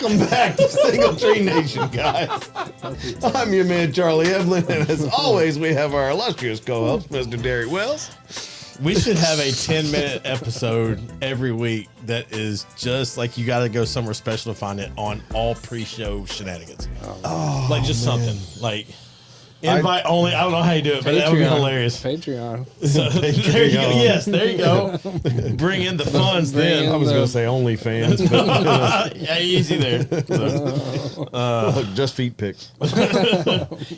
Welcome back to Single Tree Nation, guys. I'm your man, Charlie Evelyn, and as always, we have our illustrious co-host, Mr. Derry Wells. We should have a 10-minute episode every week that is just like you got to go somewhere special to find it on all pre-show shenanigans. Oh, like just something like invite only. I don't know how you do it, but that would be hilarious. Patreon. So, there you go. Yes, there you go. Bring in the funds then. I was going to say OnlyFans, but yeah, easy there. So, just feet pics.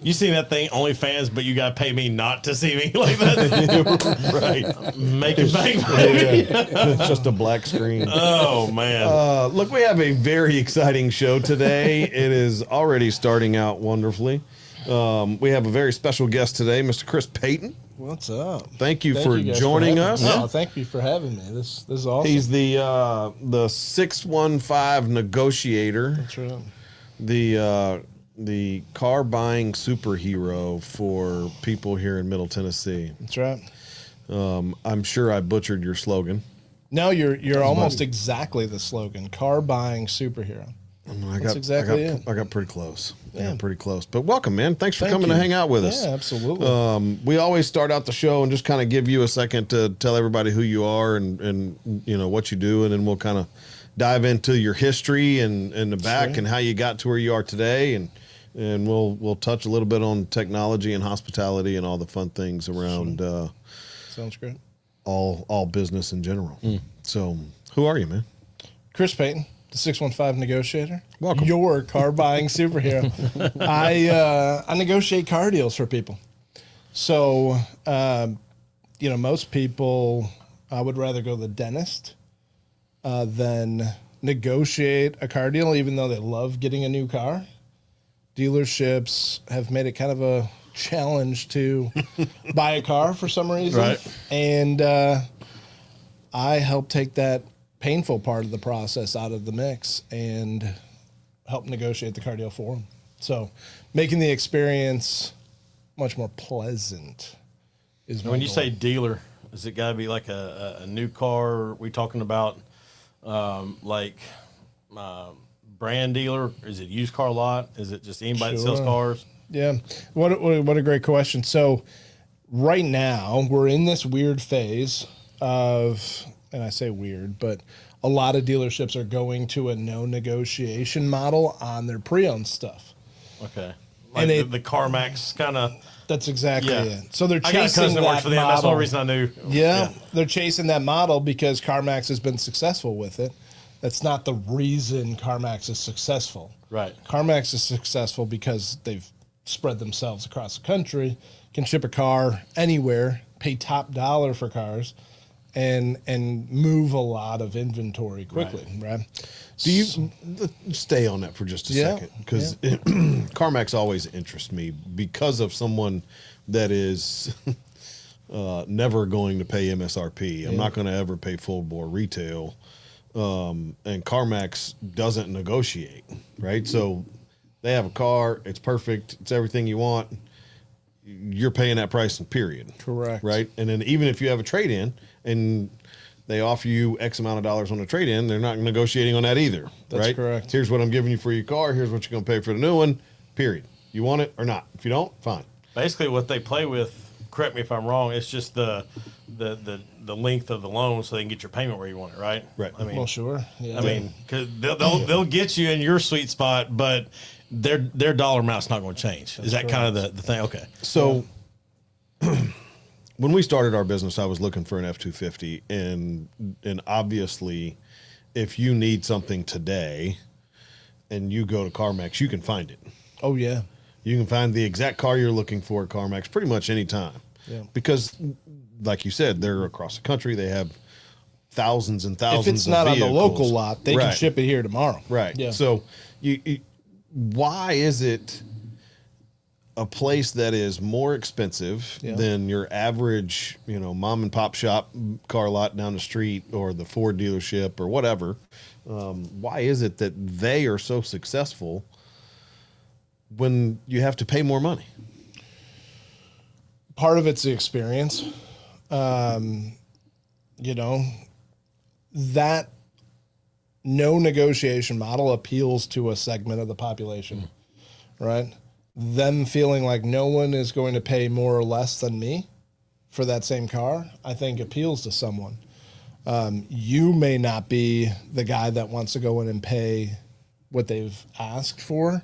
you seen that thing, OnlyFans, but you got to pay me not to see me like that. Right. Make it bank, baby. It's just a black screen. Oh, man. Look, we have a very exciting show today. It is already starting out wonderfully. We have a very special guest today, Mr. Chris Payton. What's up? Thank you for joining us. No, thank you for having me. This is awesome. He's the 615 Negotiator. That's right. The car buying superhero for people here in Middle Tennessee. That's right. I'm sure I butchered your slogan. No, you're almost exactly the slogan. Car buying superhero. That's exactly it. I got pretty close. Yeah, pretty close. But welcome, man. Thanks for coming to hang out with us. Yeah, absolutely. We always start out the show and just kind of give you a second to tell everybody who you are and you know what you do, and then we'll kind of dive into your history and the back and how you got to where you are today, and we'll touch a little bit on technology and hospitality and all the fun things around. Sounds great. All business in general. So, who are you, man? Chris Payton, the 615 Negotiator. Welcome. Your car buying superhero. I negotiate car deals for people. So, most people, I would rather go to the dentist than negotiate a car deal, even though they love getting a new car. Dealerships have made it kind of a challenge to buy a car for some reason. Right. And I help take that painful part of the process out of the mix and help negotiate the car deal for them. So making the experience much more pleasant is When you say dealer, is it got to be like a new car? Are we talking about brand dealer? Is it used car lot? Is it just anybody that sells cars? Yeah. What a great question. So right now we're in this weird phase of, and I say weird, but a lot of dealerships are going to a no negotiation model on their pre-owned stuff. Okay. Like and the CarMax kind of. That's exactly it. So they're chasing I got a cousin that works for them. model. That's the only reason I knew. Yeah, they're chasing that model because CarMax has been successful with it. That's not the reason CarMax is successful. Right. CarMax is successful because they've spread themselves across the country, can ship a car anywhere, pay top dollar for cars, and move a lot of inventory quickly, right? Do you stay on that for just a second? Because CarMax always interests me because of someone that is never going to pay MSRP. I'm not going to ever pay full bore retail. And CarMax doesn't negotiate, right? So they have a car. It's perfect. It's everything you want. You're paying that price, period. Correct. Right? And then even if you have a trade-in and they offer you X amount of dollars on a trade-in, they're not negotiating on that either. That's right? correct. Here's what I'm giving you for your car. Here's what you're going to pay for the new one, period. You want it or not? If you don't, fine. Basically, what they play with, correct me if I'm wrong, it's just the length of the loan so they can get your payment where you want it, right? Right. I mean, Well, sure. Yeah. I mean, because they'll get you in your sweet spot, but their dollar amount's not going to change. Is that kind of the thing? Okay. So when we started our business, I was looking for an F-250, and obviously, if you need something today, and you go to CarMax, you can find it. Oh yeah. You can find the exact car you're looking for at CarMax pretty much any time. Yeah. Because, like you said, they're across the country. They have thousands and thousands. If it's not on the local vehicles. lot, they can ship it here tomorrow. Right. Yeah. So, why is it a place that is more expensive than your average, mom and pop shop car lot down the street or the Ford dealership or whatever? Why is it that they are so successful when you have to pay more money? Part of it's the experience. That no negotiation model appeals to a segment of the population, right? Them feeling like no one is going to pay more or less than me for that same car, I think appeals to someone. You may not be the guy that wants to go in and pay what they've asked for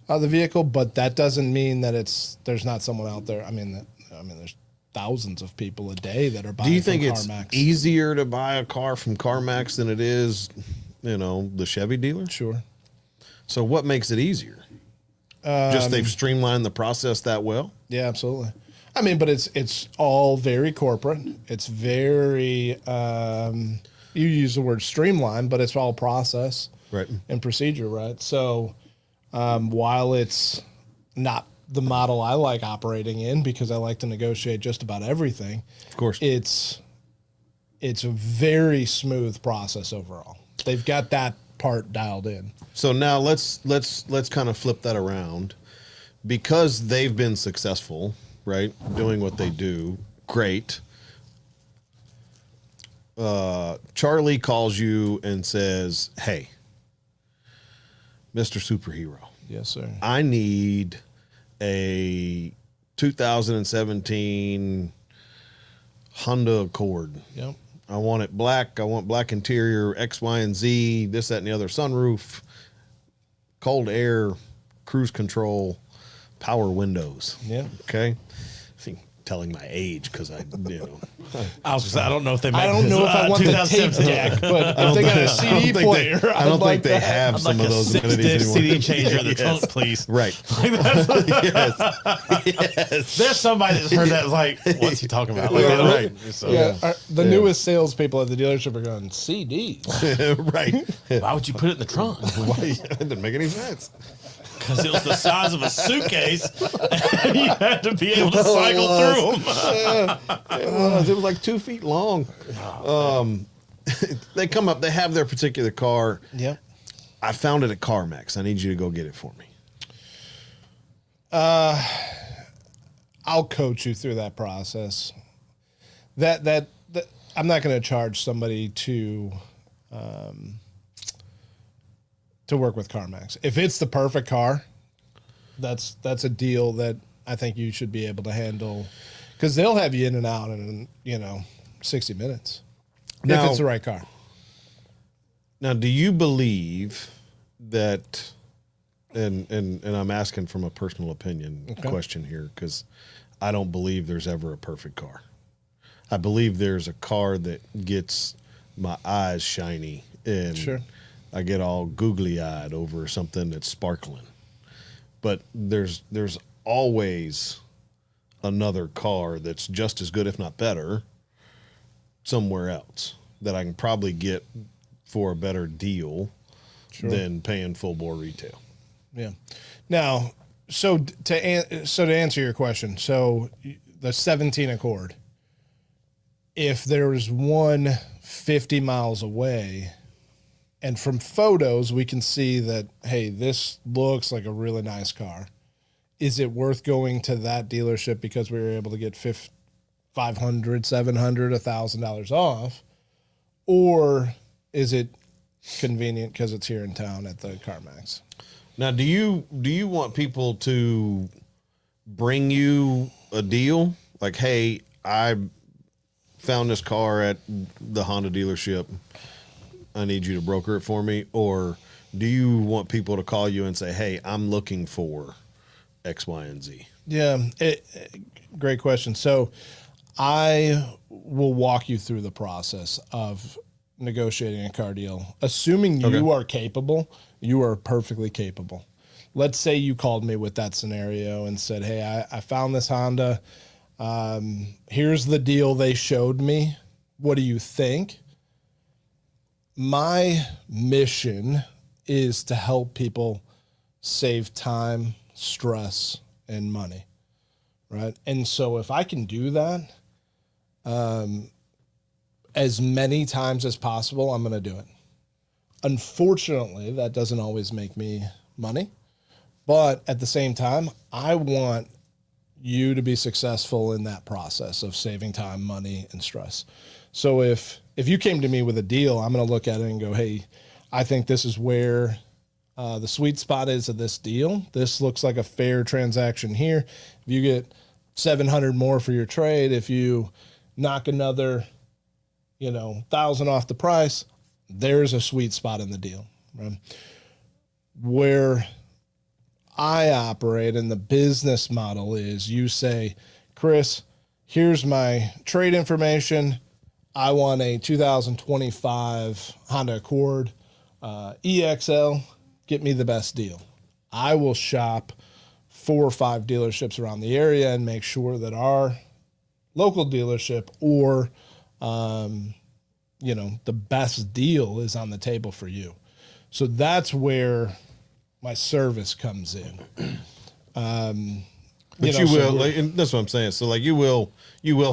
the vehicle, but that doesn't mean that there's not someone out there. I mean, there's thousands of people a day that are buying. Do you think from it's CarMax. easier to buy a car from CarMax than it is, the Chevy dealer? Sure. So what makes it easier? Just they've streamlined the process that well? Yeah, absolutely. I mean, but it's all very corporate. It's very, you use the word streamlined, but it's all process Right. and procedure, right? So while it's not the model I like operating in, because I like to negotiate just about everything, Of course. it's a very smooth process overall. They've got that part dialed in. So now let's kind of flip that around. Because they've been successful, right, doing what they do, great. Charlie calls you and says, "Hey, Mr. Superhero, Yes, sir. I need a 2017 Honda Accord. Yep. I want it black. I want black interior, X, Y, and Z, this, that, and the other, sunroof, cold air, cruise control, power windows." Yeah. Okay. I think telling my age because I I was gonna say, I don't know if they. I don't know if I want the tape deck, but if they got a CD player, I don't think they have I'd some like of a those 6-disc amenities anymore. CD changer in the Yes. trunk, please. Right. Yes. There's somebody that's heard that like, what's he talking about? Like, they don't- Right. So, the newest salespeople at the dealership are going CDs. Right. why would you put it in the trunk? Why? That didn't make any sense. Because it was the size of a suitcase, and you had to be able to cycle through them. It was like 2 feet long. They come up, they have their particular car. Yep. I found it at CarMax. I need you to go get it for me. I'll coach you through that process. That I'm not going to charge somebody to work with CarMax. If it's the perfect car, that's a deal that I think you should be able to handle, because they'll have you in and out in 60 minutes Now- if it's the right car. Now, do you believe that, and I'm asking from a personal opinion question here, because I don't believe there's ever a perfect car. I believe there's a car that gets my eyes shiny and Sure. I get all googly eyed over something that's sparkling. But there's always another car that's just as good, if not better, somewhere else that I can probably get for a better deal than paying full bore retail. Yeah. Now, so to answer your question, so the 17 Accord, if there was one 50 miles away, and from photos we can see that, hey, this looks like a really nice car, is it worth going to that dealership because we were able to get $500, $700, $1,000 off, or is it convenient because it's here in town at the CarMax? Now, do you want people to bring you a deal? Like, hey, I found this car at the Honda dealership. I need you to broker it for me. Or do you want people to call you and say, hey, I'm looking for X, Y, and Z? Yeah, great question. So I will walk you through the process of negotiating a car deal. Assuming you are capable, you are perfectly capable. Let's say you called me with that scenario and said, hey, I found this Honda. Here's the deal they showed me. What do you think? My mission is to help people save time, stress, and money, right? And so if I can do that as many times as possible, I'm going to do it. Unfortunately, that doesn't always make me money, but at the same time, I want you to be successful in that process of saving time, money, and stress. So if you came to me with a deal, I'm going to look at it and go, hey, I think this is where the sweet spot is of this deal. This looks like a fair transaction here. If you get 700 more for your trade, if you knock another, 1,000 off the price, there's a sweet spot in the deal. Right? Where I operate in the business model is you say, Chris, here's my trade information. I want a 2025 Honda Accord EXL. Get me the best deal. I will shop 4 or 5 dealerships around the area and make sure that our local dealership or, the best deal is on the table for you. So that's where my service comes in. But you will, like, and that's what I'm saying. So like you will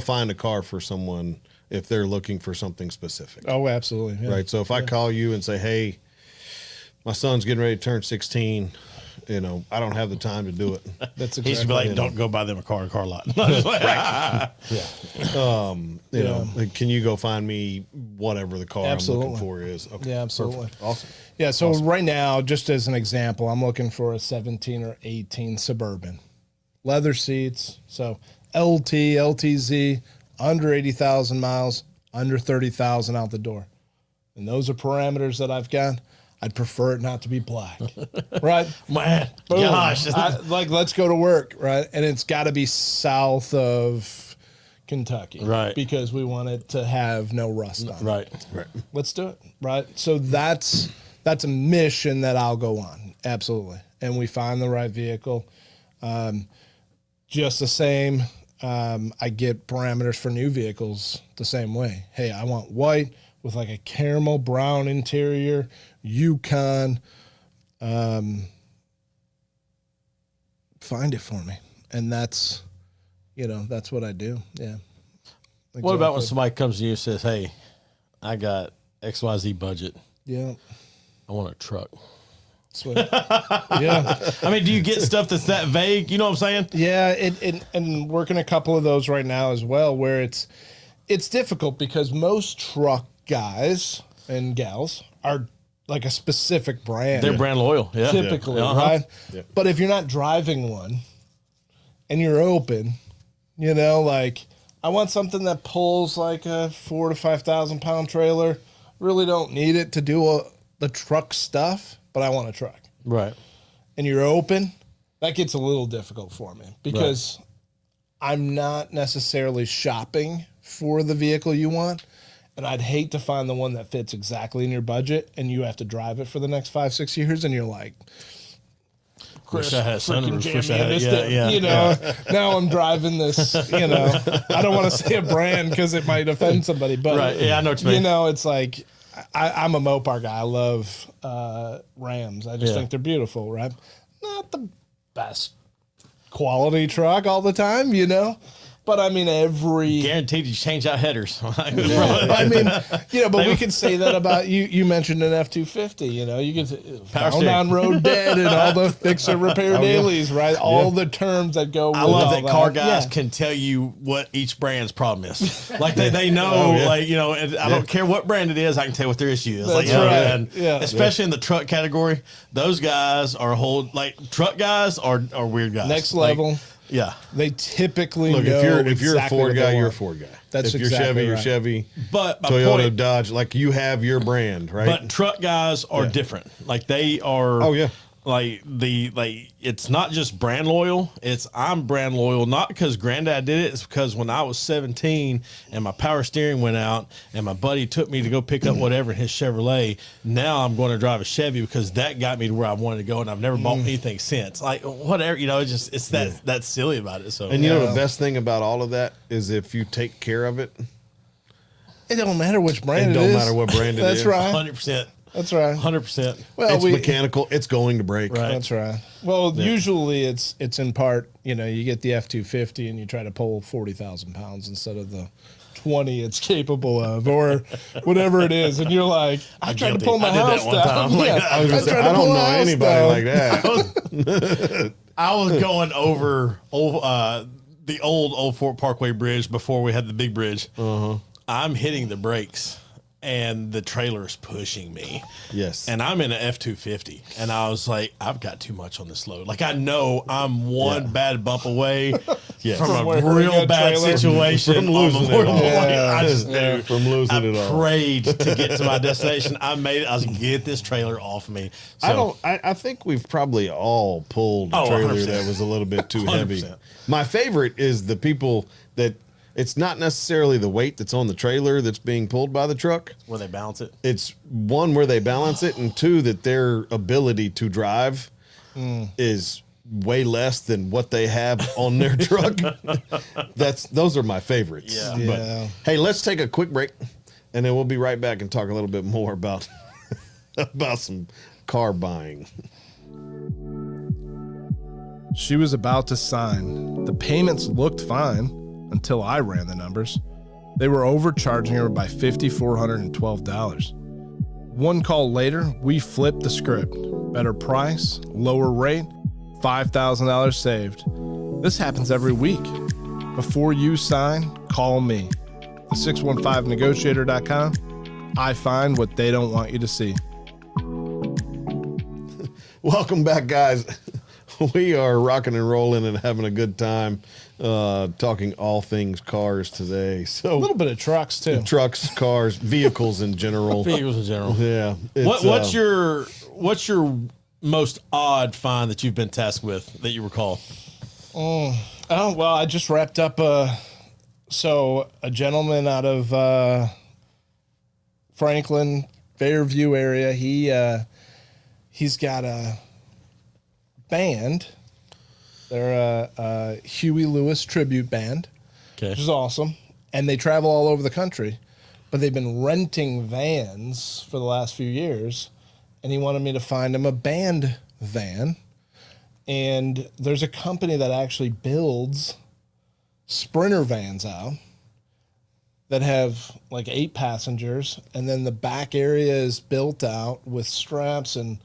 find a car for someone if they're looking for something specific. Oh, absolutely. Yeah. Right. So if I call you and say, hey, my son's getting ready to turn 16, I don't have the time to do it. That's He should be like, don't go buy them a car in a car lot. Yeah. Like, can you go find me whatever the car I'm looking for is? Okay. Yeah, absolutely. Perfect. Awesome. Yeah, so right now, just as an example, I'm looking for a 17 or 18 Suburban. Leather seats, so LT, LTZ, under 80,000 miles, under 30,000 out the door. And those are parameters that I've got. I'd prefer it not to be black, right? Man, Boom. gosh. Let's go to work, right? And it's got to be south of Kentucky, right? Because we want it to have no rust on it. Right. Let's do it, right? So that's a mission that I'll go on, absolutely. And we find the right vehicle. Just the same, I get parameters for new vehicles the same way. Hey, I want white with like a caramel brown interior, Yukon. Find it for me. And that's what I do. Yeah. Exactly. What about when somebody comes to you and says, hey, I got XYZ budget. Yeah. I want a truck. Sweet. Yeah. I mean, do you get stuff that's that vague? You know what I'm saying? Yeah. And working a couple of those right now as well, where it's difficult because most truck guys and gals are like a specific brand. They're brand loyal. Yeah. Typically, Uh-huh. right? Yeah. But if you're not driving one and you're open, like I want something that pulls like a 4,000 to 5,000 pound trailer. Really don't need it to do the truck stuff, but I want a truck. Right. And you're open, that gets a little difficult for me because I'm not necessarily shopping for the vehicle you want. And I'd hate to find the one that fits exactly in your budget and you have to drive it for the next 5-6 years and you're like, Wish I had freaking sunroof. Wish jam I had, me in yeah, this yeah. thing. Now I'm driving this, I don't want to say a brand because it might offend somebody, but Right. Yeah, I know what you mean. it's like, I'm a Mopar guy. I love Rams. I just think they're beautiful, right? Not the best quality truck all the time, But I mean, every Guaranteed you change out headers. I mean, but we could say that about you. You mentioned an F-250. You get found steering. on road dead and all the fix and repair dailies, right? All the terms that go. I with love all that car guys Yeah. can tell you what each brand's problem is. Like they know, and I don't care what brand it is, I can tell you what their issue is. That's right. And Yeah. especially in the truck category, those guys are truck guys are weird guys. Next level. Yeah. They typically Look, know if you're exactly a Ford what they guy, you're a want. Ford guy. That's if you're exactly Chevy, you're right. Chevy. But my Toyota, point, Dodge, like you have your brand, right? but truck guys are different. Like they are. Oh, yeah. Like it's not just brand loyal. I'm brand loyal, not because granddad did it. It's because when I was 17 and my power steering went out and my buddy took me to go pick up whatever in his Chevrolet. Now I'm going to drive a Chevy because that got me to where I wanted to go, and I've never bought anything since. Like whatever, it's that's silly about it. So And the best thing about all of that is if you take care of it, It don't matter which brand it it don't is. matter what brand it That's is. right. 100%. That's right. 100%. Well, It's mechanical. It's going to break. Right. That's right. Well, usually it's in part, you get the F-250 and you try to pull 40,000 pounds instead of the 20 it's capable of, or whatever it is, and you're like, I tried to guilty. pull my I did that house one down. time. Like, Yeah, I was gonna say, tried to I pull don't a know house anybody down. like that. I was going over the old Fort Parkway Bridge before we had the big bridge. I'm hitting the brakes, and the trailer is pushing me. Yes. And I'm in an F-250, and I was like, I've got too much on this load. Like, I know I'm one bad bump away from a real bad situation. From losing it all. I just knew. From losing it all. Prayed to get to my destination. I made it. I was like, get this trailer off me. So, I think we've probably all pulled a trailer 100%. that was a little bit too heavy. 100%. My favorite is the people that it's not necessarily the weight that's on the trailer that's being pulled by the truck. where they balance it. It's one where they balance it, and two that their ability to drive is way less than what they have on their truck. Those are my favorites. Yeah. Yeah. But, hey, let's take a quick break, and then we'll be right back and talk a little bit more about about some car buying. She was about to sign. The payments looked fine until I ran the numbers. They were overcharging her by $5,412. One call later, we flipped the script. Better price, lower rate, $5,000 saved. This happens every week. Before you sign, call me. The 615negotiator.com. I find what they don't want you to see. Welcome back, guys. We are rocking and rolling and having a good time talking all things cars today. So A little bit of trucks, too. trucks, cars, vehicles in general. Vehicles in general. Yeah. What's your most odd find that you've been tasked with that you recall? Oh, well, I just wrapped up a gentleman out of Franklin, Fairview area. He's got a band. They're a Huey Lewis tribute band, Okay. which is awesome. And they travel all over the country, but they've been renting vans for the last few years. And he wanted me to find him a band van. And there's a company that actually builds Sprinter vans out that have like 8 passengers. And then the back area is built out with straps and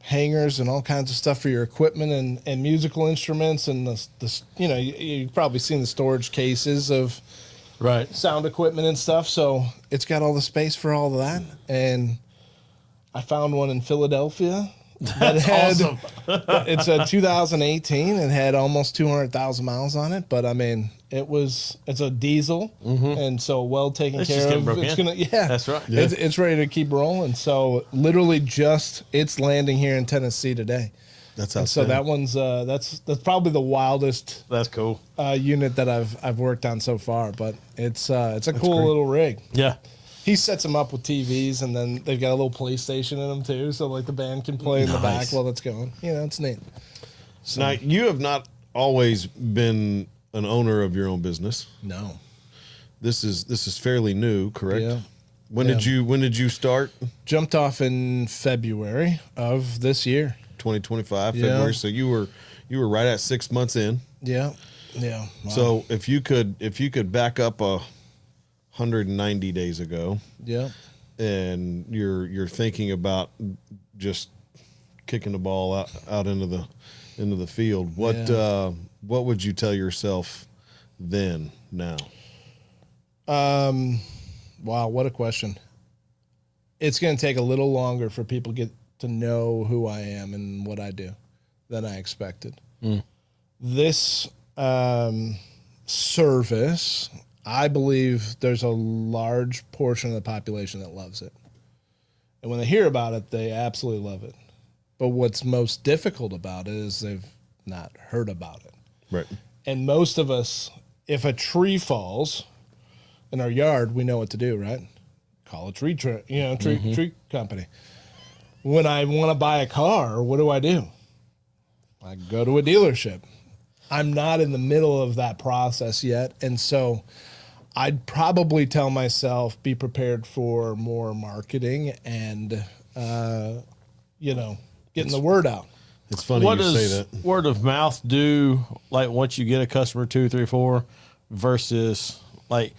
hangers and all kinds of stuff for your equipment and musical instruments. And the you've probably seen the storage cases of Right. sound equipment and stuff. So it's got all the space for all of that. And I found one in Philadelphia. That's awesome. It's a 2018. It had almost 200,000 miles on it, but I mean, it's a diesel, and so well taken It's care just getting of. broke It's in. That's right. Yeah. It's ready to keep rolling. So literally, it's landing here in Tennessee today. That's And so that one's that's probably the wildest That's cool. unit that I've worked on so far. But it's a cool little rig. Yeah. He sets them up with TVs, and then they've got a little PlayStation in them too, so like the band can play in the back Nice. while it's going. It's neat. Now, you have not always been an owner of your own business. No. This is fairly new, correct? Yeah. When did you start? Jumped off in February of this year. 2025 Yeah. February. So you were right at 6 months in. Yeah. Yeah. Wow. So if you could back up 190 days ago, yeah. and you're thinking about just kicking the ball out into the field, what would you tell yourself then now? Wow, what a question. It's going to take a little longer for people to get to know who I am and what I do than I expected. This service, I believe there's a large portion of the population that loves it. And when they hear about it, they absolutely love it. But what's most difficult about it is they've not heard about it. Right. And most of us, if a tree falls in our yard, we know what to do, right? Call a tree company. When I want to buy a car, what do? I go to a dealership. I'm not in the middle of that process yet. And so I'd probably tell myself, be prepared for more marketing and, getting the word out. It's funny What you say does that. word of mouth do? Like once you get a customer 2, 3, 4 versus like,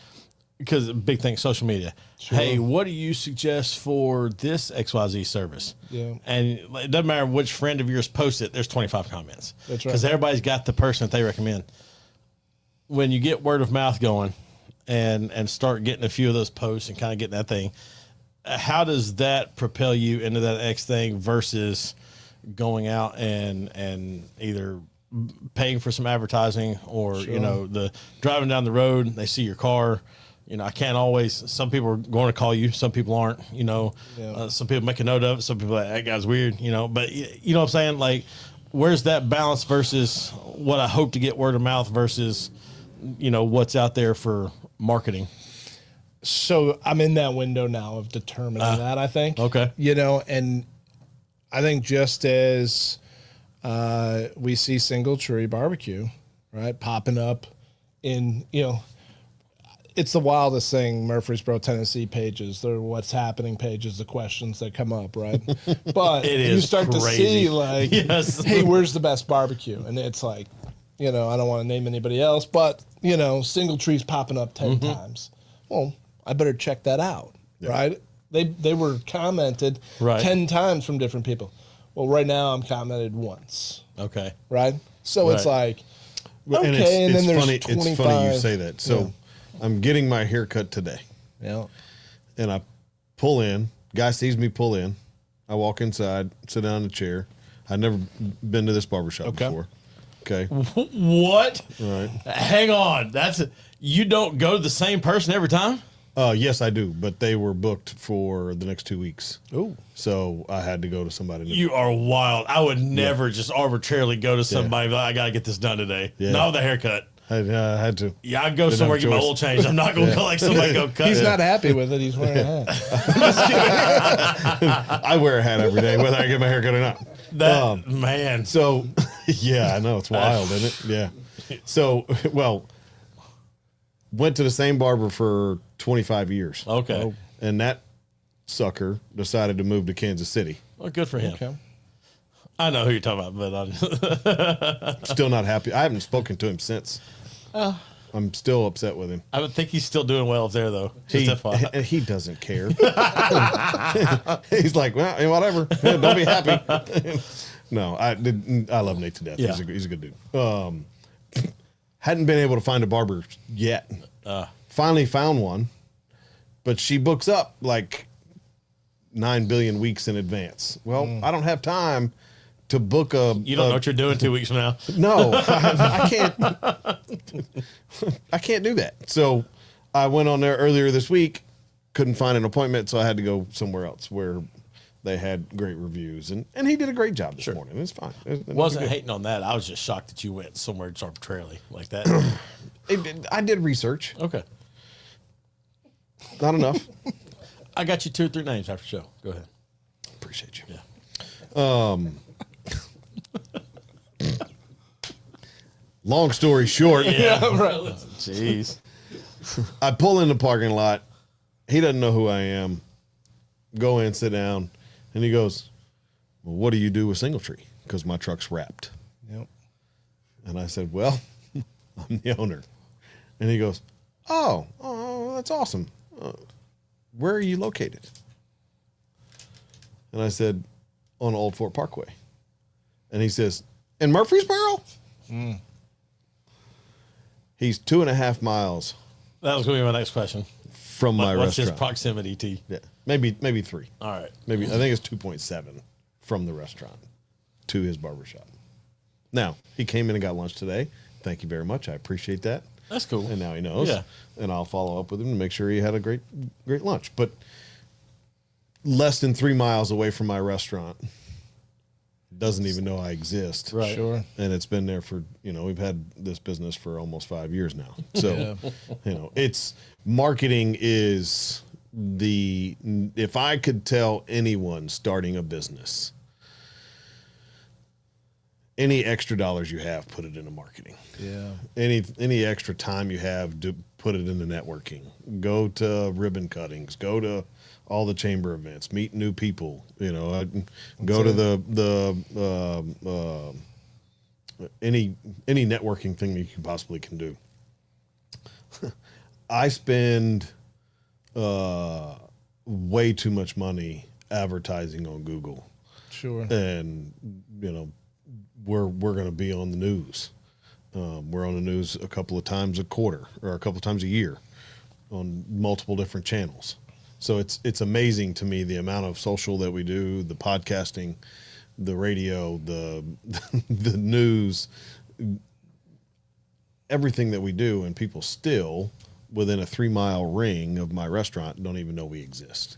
because a big thing, social media. Sure. Hey, what do you suggest for this XYZ service? Yeah. And it doesn't matter which friend of yours posts it, there's 25 comments. That's right. Because everybody's got the person that they recommend. When you get word of mouth going and start getting a few of those posts and kind of getting that thing, how does that propel you into that next thing versus going out and either paying for some advertising or, you know, the driving down the road, they see your car. You know, I can't always, some people are going to call you, some people aren't, you know, some people make a note of it. Some people are like, that guy's weird, you know, but you know what I'm saying? Like, where's that balance versus what I hope to get word of mouth versus, you know, what's out there for marketing? So I'm in that window now of determining that, I think. Okay. You know, and I think just as we see Single Tree Barbecue, right, popping up in, you know, it's the wildest thing, Murfreesboro, Tennessee pages, the what's happening pages, the questions that come up, right? But you start to see, like, hey, where's the best barbecue? And it's like, you know, I don't want to name anybody else, but, you know, Single Tree's popping up 10 times. Well, I better check that out, right? They were commented 10 times from different people. Well, right now I'm commented once. Okay. Right? So it's like, okay, and then there's 25. It's funny you say that. So I'm getting my hair cut today. Yeah. And I pull in. Guy sees me pull in. I walk inside, sit down in a chair. I'd never been to this barbershop before. Okay. What? All right. Hang on. You don't go to the same person every time? Yes, I do, but they were booked for the next 2 weeks. Oh. So I had to go to somebody new. You are wild. I would never just arbitrarily go to somebody, like, I got to get this done today. Yeah. Not with a haircut. I had to. Yeah, I'd go somewhere, get my oil changed. I'm not going to go like somebody go cut. He's not happy with it. He's wearing a hat. I wear a hat every day, whether I get my hair cut or not. Man. So, yeah, I know. It's wild, isn't it? Yeah. So, well, went to the same barber for 25 years. Okay. And that sucker decided to move to Kansas City. Well, good for him. Okay. I know who you're talking about, but Still not happy. I haven't spoken to him since. I'm still upset with him. I would think he's still doing well up there, though. Just FYI. He doesn't care. He's like, well, whatever. Don't be happy. No, I love Nate to death. Yeah. He's a good dude. Hadn't been able to find a barber yet. Finally found one, but she books up like 9 billion weeks in advance. Well, I don't have time to book a. You don't know what you're doing 2 weeks from now. No, I can't. I can't do that. So I went on there earlier this week, couldn't find an appointment, so I had to go somewhere else where they had great reviews, and he did a great job this morning. It's fine. Wasn't hating on that. I was just shocked that you went somewhere just arbitrarily like that. I did research. Okay. Not enough. I got you 2 or 3 names after the show. Go ahead. Appreciate you. Yeah. Long story short, Jeez. I pull in the parking lot. He doesn't know who I am. Go in, sit down, and he goes, well, what do you do with Single Tree? Because my truck's wrapped. Yep. And I said, well, I'm the owner. And he goes, oh, that's awesome. Where are you located? And I said, on Old Fort Parkway. And he says, in Murfreesboro? He's 2.5 miles That was going to be my next question. from my What's his restaurant. proximity to? Yeah, maybe 3. All right. Maybe I think it's 2.7 from the restaurant to his barbershop. Now, he came in and got lunch today. Thank you very much. I appreciate that. That's cool. And now he knows. Yeah. And I'll follow up with him to make sure he had a great lunch. But less than 3 miles away from my restaurant, doesn't even know I exist. Right. Sure. And it's been there for, we've had this business for almost 5 years now. So, it's marketing is if I could tell anyone starting a business, any extra dollars you have, put it into marketing. Yeah. Any extra time you have, to put it into networking. Go to ribbon cuttings. Go to all the chamber events. Meet new people. Go to any networking thing that you possibly can do. I spend way too much money advertising on Google. Sure. And we're going to be on the news. We're on the news a couple of times a quarter or a couple of times a year on multiple different channels. So it's amazing to me the amount of social that we do, the podcasting, the radio, the the news, everything that we do, and people still within a 3-mile ring of my restaurant don't even know we exist.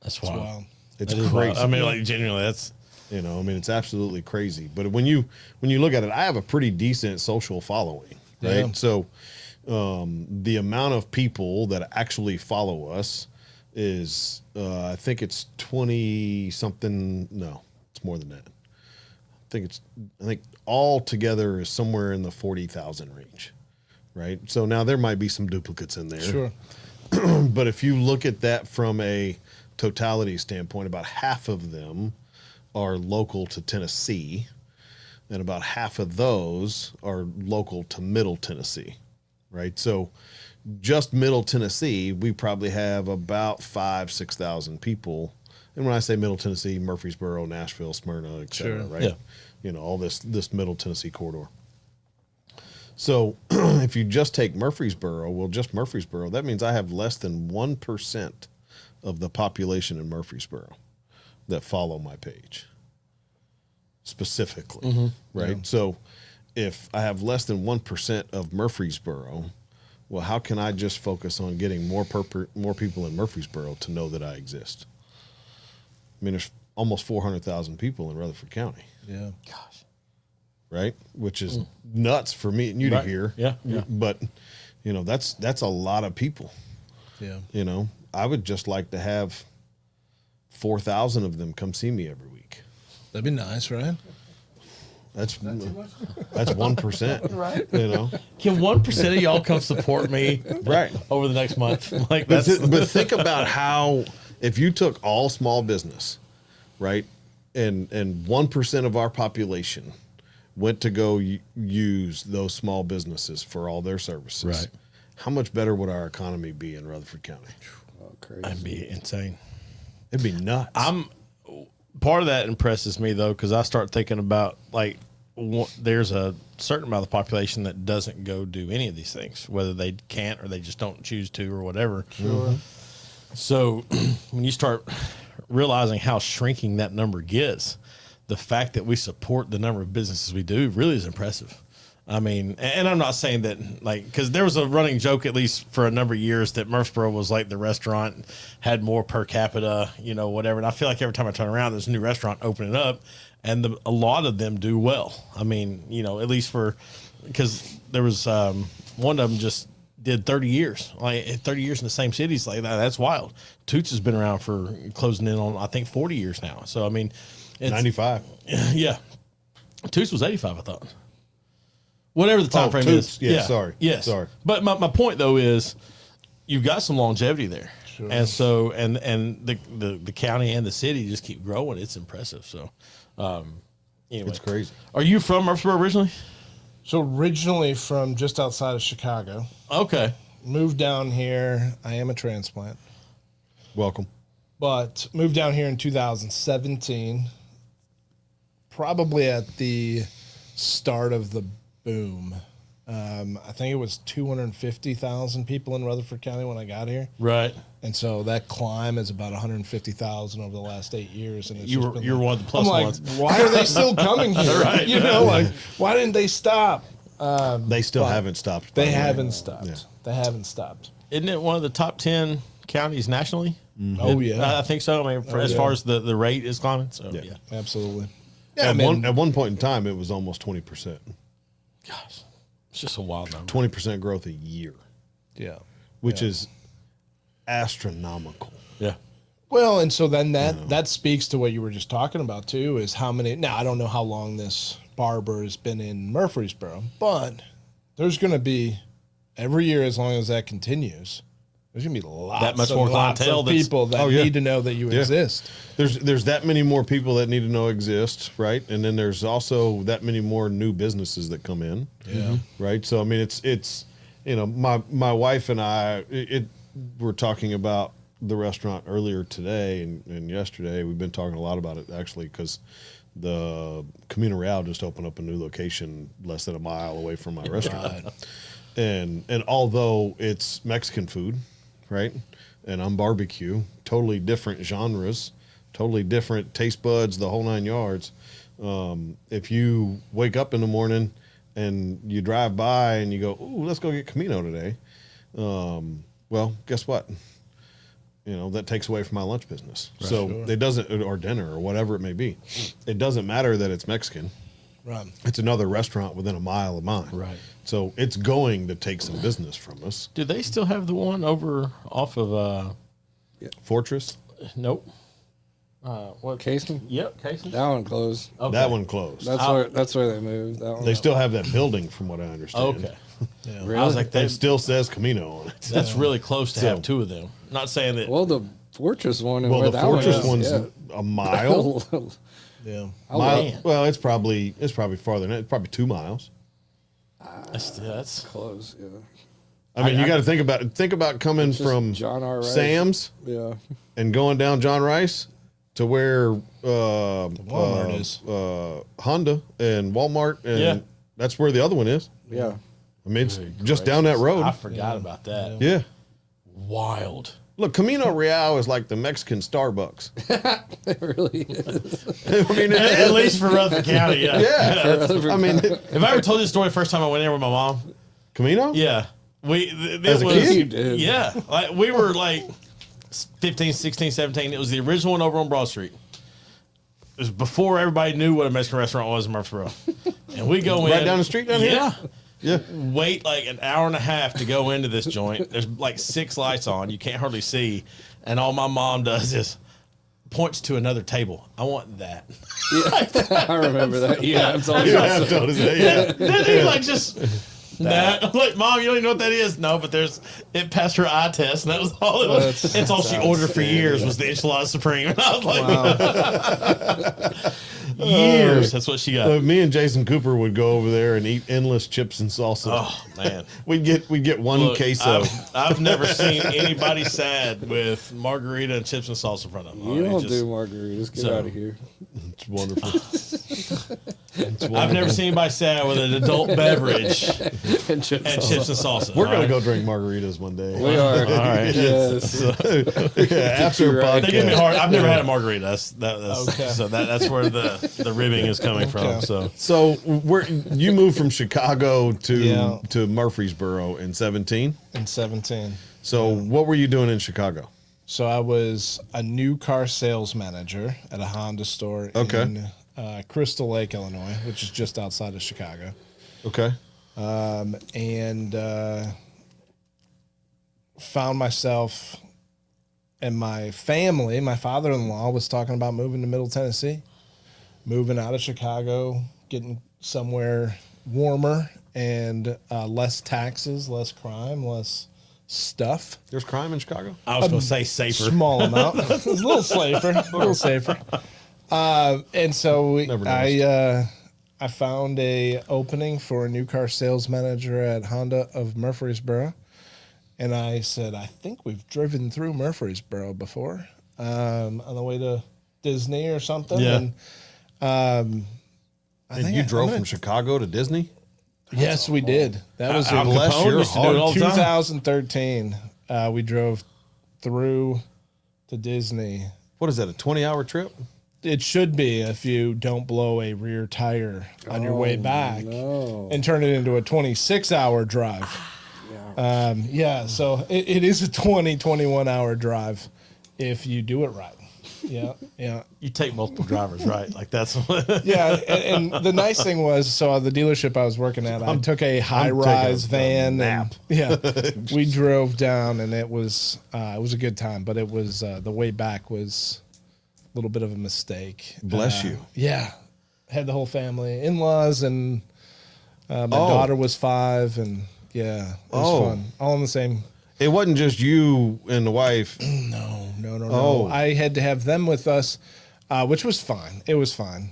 That's wild. Wow. It's That is crazy. wild. I mean, like genuinely, that's it's absolutely crazy. But when you look at it, I have a pretty decent social following, right? Yeah. So the amount of people that actually follow us is, I think it's 20 something. No, it's more than that. I think all together is somewhere in the 40,000 range, right? So now there might be some duplicates in there. Sure. But if you look at that from a totality standpoint, about half of them are local to Tennessee, and about half of those are local to Middle Tennessee, right? So just Middle Tennessee, we probably have about 6,000 people. And when I say Middle Tennessee, Murfreesboro, Nashville, Smyrna, et cetera, Sure. right? Yeah. All this Middle Tennessee corridor. So if you just take Murfreesboro, just Murfreesboro, that means I have less than 1% of the population in Murfreesboro that follow my page specifically, right? Yeah. So if I have less than 1% of Murfreesboro, well, how can I just focus on getting more people in Murfreesboro to know that I exist? I mean, there's almost 400,000 people in Rutherford County. Yeah. gosh. Right, which is nuts for me and you to hear. Yeah. But that's a lot of people. Yeah. I would just like to have 4,000 of them come see me every week. That'd be nice, right? That's 1%. Right. Can 1% of y'all come support me Right. over the next month? Like But, that's but think about how, if you took all small business, right, and 1% of our population went to go use those small businesses for all their services, Right. how much better would our economy be in Rutherford County? Oh, crazy. that'd be insane. It'd be nuts. Part of that impresses me though, because I start thinking about like there's a certain amount of the population that doesn't go do any of these things, whether they can't or they just don't choose to or whatever. Sure. So when you start realizing how shrinking that number gets, the fact that we support the number of businesses we do really is impressive. I mean, and I'm not saying that like, because there was a running joke, at least for a number of years, that Murfreesboro was like the restaurant had more per capita, whatever. And I fol like every time I turn around, there's a new restaurant opening up, and a lot of them do well. I mean, at least because there was one of them just did 30 years, like 30 years in the same cities. Like that's wild. Toots has been around for closing in on, I think, 40 years now. So, I mean, it's 95. Yeah. Toots was 85, I thought. Whatever the time frame Toots. is. Yeah, sorry. Yes. Sorry. But my point though is you've got some longevity there. Sure. And so and the county and the city just keep growing. It's impressive. So anyway. It's crazy. Are you from Murfreesboro originally? So originally from just outside of Chicago, Okay. moved down here. I am a transplant, Welcome. but moved down here in 2017, probably at the start of the boom. I think it was 250,000 people in Rutherford County when I got here. Right. And so that climb is about 150,000 over the last 8 years. And it's You're just been one of the plus I'm like, ones. why are they still coming here? Right. Like, why didn't they stop? They still haven't stopped. They by the way. haven't stopped. Yeah. They haven't stopped. Isn't it one of the top 10 counties nationally? Oh, yeah. I think so. I mean, as far as the rate is climbing. So Yeah. yeah. Absolutely. Yeah, At one point in time, it was almost 20%. Gosh. It's just a wild number. 20% growth a year, Yeah. which is astronomical. Yeah. Well, and so then that speaks to what you were just talking about too, is how many. Now I don't know how long this barber has been in Murfreesboro, but there's going to be every year as long as that continues. There's going to be lots That much and more lots clientele of that's- people that need to know that you exist. There's that many more people that need to know exist, right? And then there's also that many more new businesses that come in. Yeah. Right. So I mean, it's my wife and I were talking about the restaurant earlier today and yesterday. We've been talking a lot about it actually because the Camino Real just opened up a new location less than a mile away from my restaurant. And although it's Mexican food, right? and I'm barbecue. Totally different genres, totally different taste buds, the whole 9 yards. If you wake up in the morning and you drive by and you go, "Ooh, let's go get Camino today," well, guess what? That takes away from my lunch business. Right, so sure. It doesn't, or dinner or whatever it may be. It doesn't matter that it's Mexican. Right. It's another restaurant within a mile of mine. Right. So it's going to take some business from us. Do they still have the one over off of Fortress? Nope. What? Casey? Yep, Casey. That one closed. Okay. That one closed. That's where they moved. That one. They still have that building, from what I understand. Okay. Yeah. Really? I was like, it still says Camino on it. That's really close to have two of them. Not saying that. Well, the Fortress one. Well, the Fortress one's a mile. Yeah. Well, it's probably farther than that. It's probably 2 miles. That's close. Yeah. I mean, you got to think about coming from John R. Rice. Sam's, and going down John Rice to where Walmart is. Honda and Walmart, and that's where the other one is. Yeah. I mean, it's just down that road. I forgot about that. Yeah. Wild. Look, Camino Real is like the Mexican Starbucks. It really is. I mean, at least for Rutherford County, yeah. I mean, if I ever told you the story the first time I went there with my mom, Camino? Yeah, As a kid? You did. Yeah, like we were like 15, 16, 17. It was the original one over on Broad Street. It was before everybody knew what a Mexican restaurant was in Murfreesboro. And we go in right down the street down here. Yeah. Wait like an hour and a half to go into this joint. There's like 6 lights on. You can't hardly see. And all my mom does is points to another table. I want that. Yeah. I remember that. Yeah. I'm told us that. Yeah. Then he like just that. I'm like, Mom, you don't even know what that is. No, but it passed her eye test, and that was all it was. It's all she ordered for years was the enchilada supreme. And I was like, years. That's what she got. Me and Jason Cooper would go over there and eat endless chips and salsa. Oh man, we'd get one queso. I've never seen anybody sad with margarita and chips and salsa in front of them. You don't do margaritas. Get out of here. It's wonderful. I've never seen anybody sad with an adult beverage and chips and salsa. We're gonna go drink margaritas one day. We are. All right. Yes. After a podcast. They give me hard. I've never had a margarita. That's okay. So that's where the ribbing is coming from. So you moved from Chicago to Murfreesboro in 17? In 17. So what were you doing in Chicago? So I was a new car sales manager at a Honda store in Crystal Lake, Illinois, which is just outside of Chicago. Okay. And found myself and my family, my father-in-law was talking about moving to Middle Tennessee, moving out of Chicago, getting somewhere warmer and less taxes, less crime, less stuff. There's crime in Chicago? I was going to say safer. Small amount. It's a little safer. And so I found a opening for a new car sales manager at Honda of Murfreesboro. And I said, I think we've driven through Murfreesboro before on the way to Disney or something. Yeah. And you drove from Chicago to Disney? Yes, we did. That was Al Capone used to do it all the time. 2013. We drove through to Disney. What is that, a 20-hour trip? It should be if you don't blow a rear tire on your way back and turn it into a 26-hour drive. So it is a 21-hour drive if you do it right. Yeah. You take multiple drivers, right? Like that's and the nice thing was, so the dealership I was working at, I took a high-rise van, and we drove down, and it was a good time, but it was the way back was a little bit of a mistake. Bless you. Yeah, had the whole family, in-laws, and my daughter was 5, and it was fun, all in the same. It wasn't just you and the wife. No. I had to have them with us, which was fine. It was fine.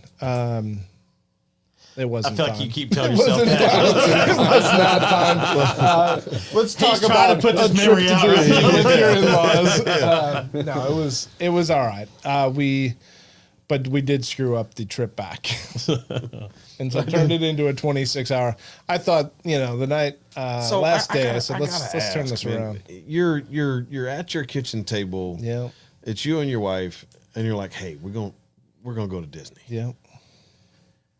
It wasn't. I feel fine. like you keep telling yourself that. It was not fine. Let's talk about to put this memory out with your in-laws. No, it was all right. We but we did screw up the trip back. And so I turned it into a 26-hour. I thought, the night last day, I said, let's turn this around. You're at your kitchen table. Yeah. It's you and your wife, and you're like, hey, we're gonna go to Disney. Yeah.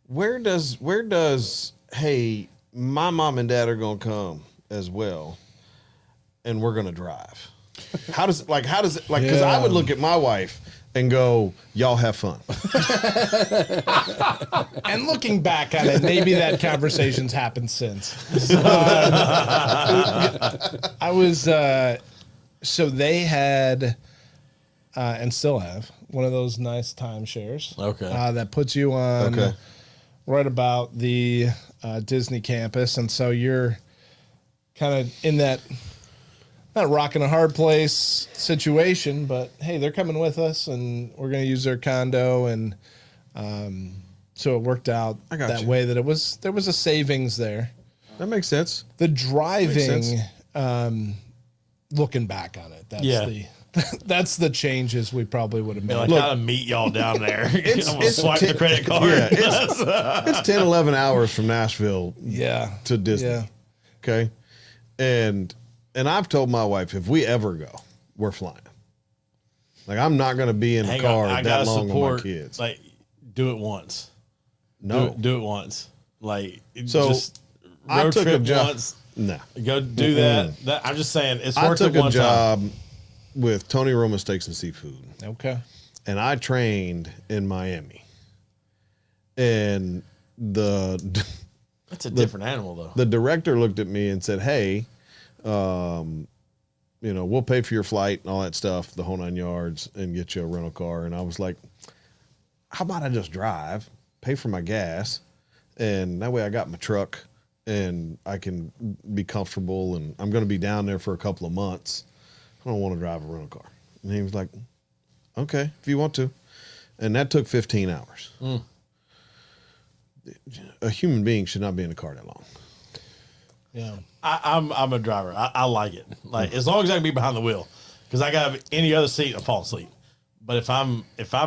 Where does hey, my mom and dad are gonna come as well, and we're gonna drive. How does it because I would look at my wife and go, y'all have fun. And looking back on it, maybe that conversation's happened since. I was, so they had, and still have, one of those nice timeshares. Okay. That puts you on right about the Disney campus. And so you're kind of in that, not rocking a hard place situation, but hey, they're coming with us and we're going to use their condo. And so it worked out that way that there was a savings there. That makes sense. The driving, looking back on it, that's the changes we probably would have made. Like, gotta meet y'all down there. I'm gonna swipe the credit card. Yeah, it's 10, 11 hours from Nashville to Disney. Yeah. Okay. And I've told my wife, if we ever go, we're flying. Like, I'm not going to be in the car that long with my kids. Like, do it once. No. Do it once. Like, so just I road took trip a job. once. No. Go do that. I'm just saying, it's I worth took it one a job time. with Tony Roma Steaks and Seafood. Okay. And I trained in Miami. And That's a different animal, though. the director looked at me and said, hey, we'll pay for your flight and all that stuff, the whole 9 yards, and get you a rental car. And I was like, how about I just drive, pay for my gas, and that way I got my truck and I can be comfortable, and I'm going to be down there for a couple of months. I don't want to drive a rental car. And he was like, okay, if you want to. And that took 15 hours. A human being should not be in a car that long. Yeah. I'm a driver. I like it. Like, as long as I can be behind the wheel, because I got any other seat, I fall asleep. But if I'm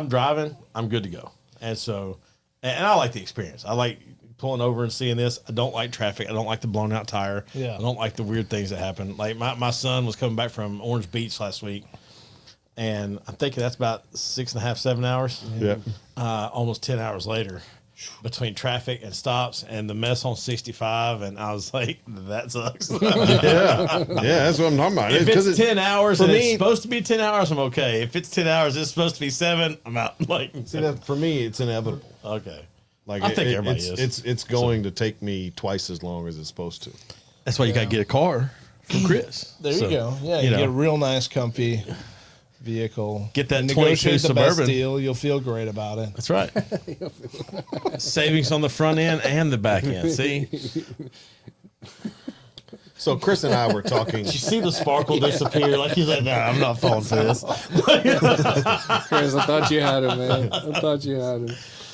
driving, I'm good to go. And so, and I like the experience. I like pulling over and seeing this. I don't like traffic. I don't like the blown out tire. Yeah. I don't like the weird things that happen. Like, my son was coming back from Orange Beach last week, and I'm thinking that's about 6.5, 7 hours. Yeah. Almost 10 hours later, between traffic and stops and the mess on 65, and I was like, that sucks. Yeah, that's what I'm talking about. If it's 10 hours and it's me, supposed to be 10 hours, I'm okay. If it's 10 hours, it's supposed to be 7, I'm out. Like, see, that for me, it's inevitable. okay. Like, I think everybody is. It's going to take me twice as long as it's supposed to. That's why you got to get a car from Chris. There you go. Yeah, you get a real nice, comfy vehicle. Get that And 22 negotiate the Suburban. best deal. You'll feel great about it. That's right. Savings on the front end and the back end. See? So Chris and I were talking. You see the sparkle disappear? Like, he's like, nah, I'm not falling for this. Chris, I thought you had him, man. I thought you had him.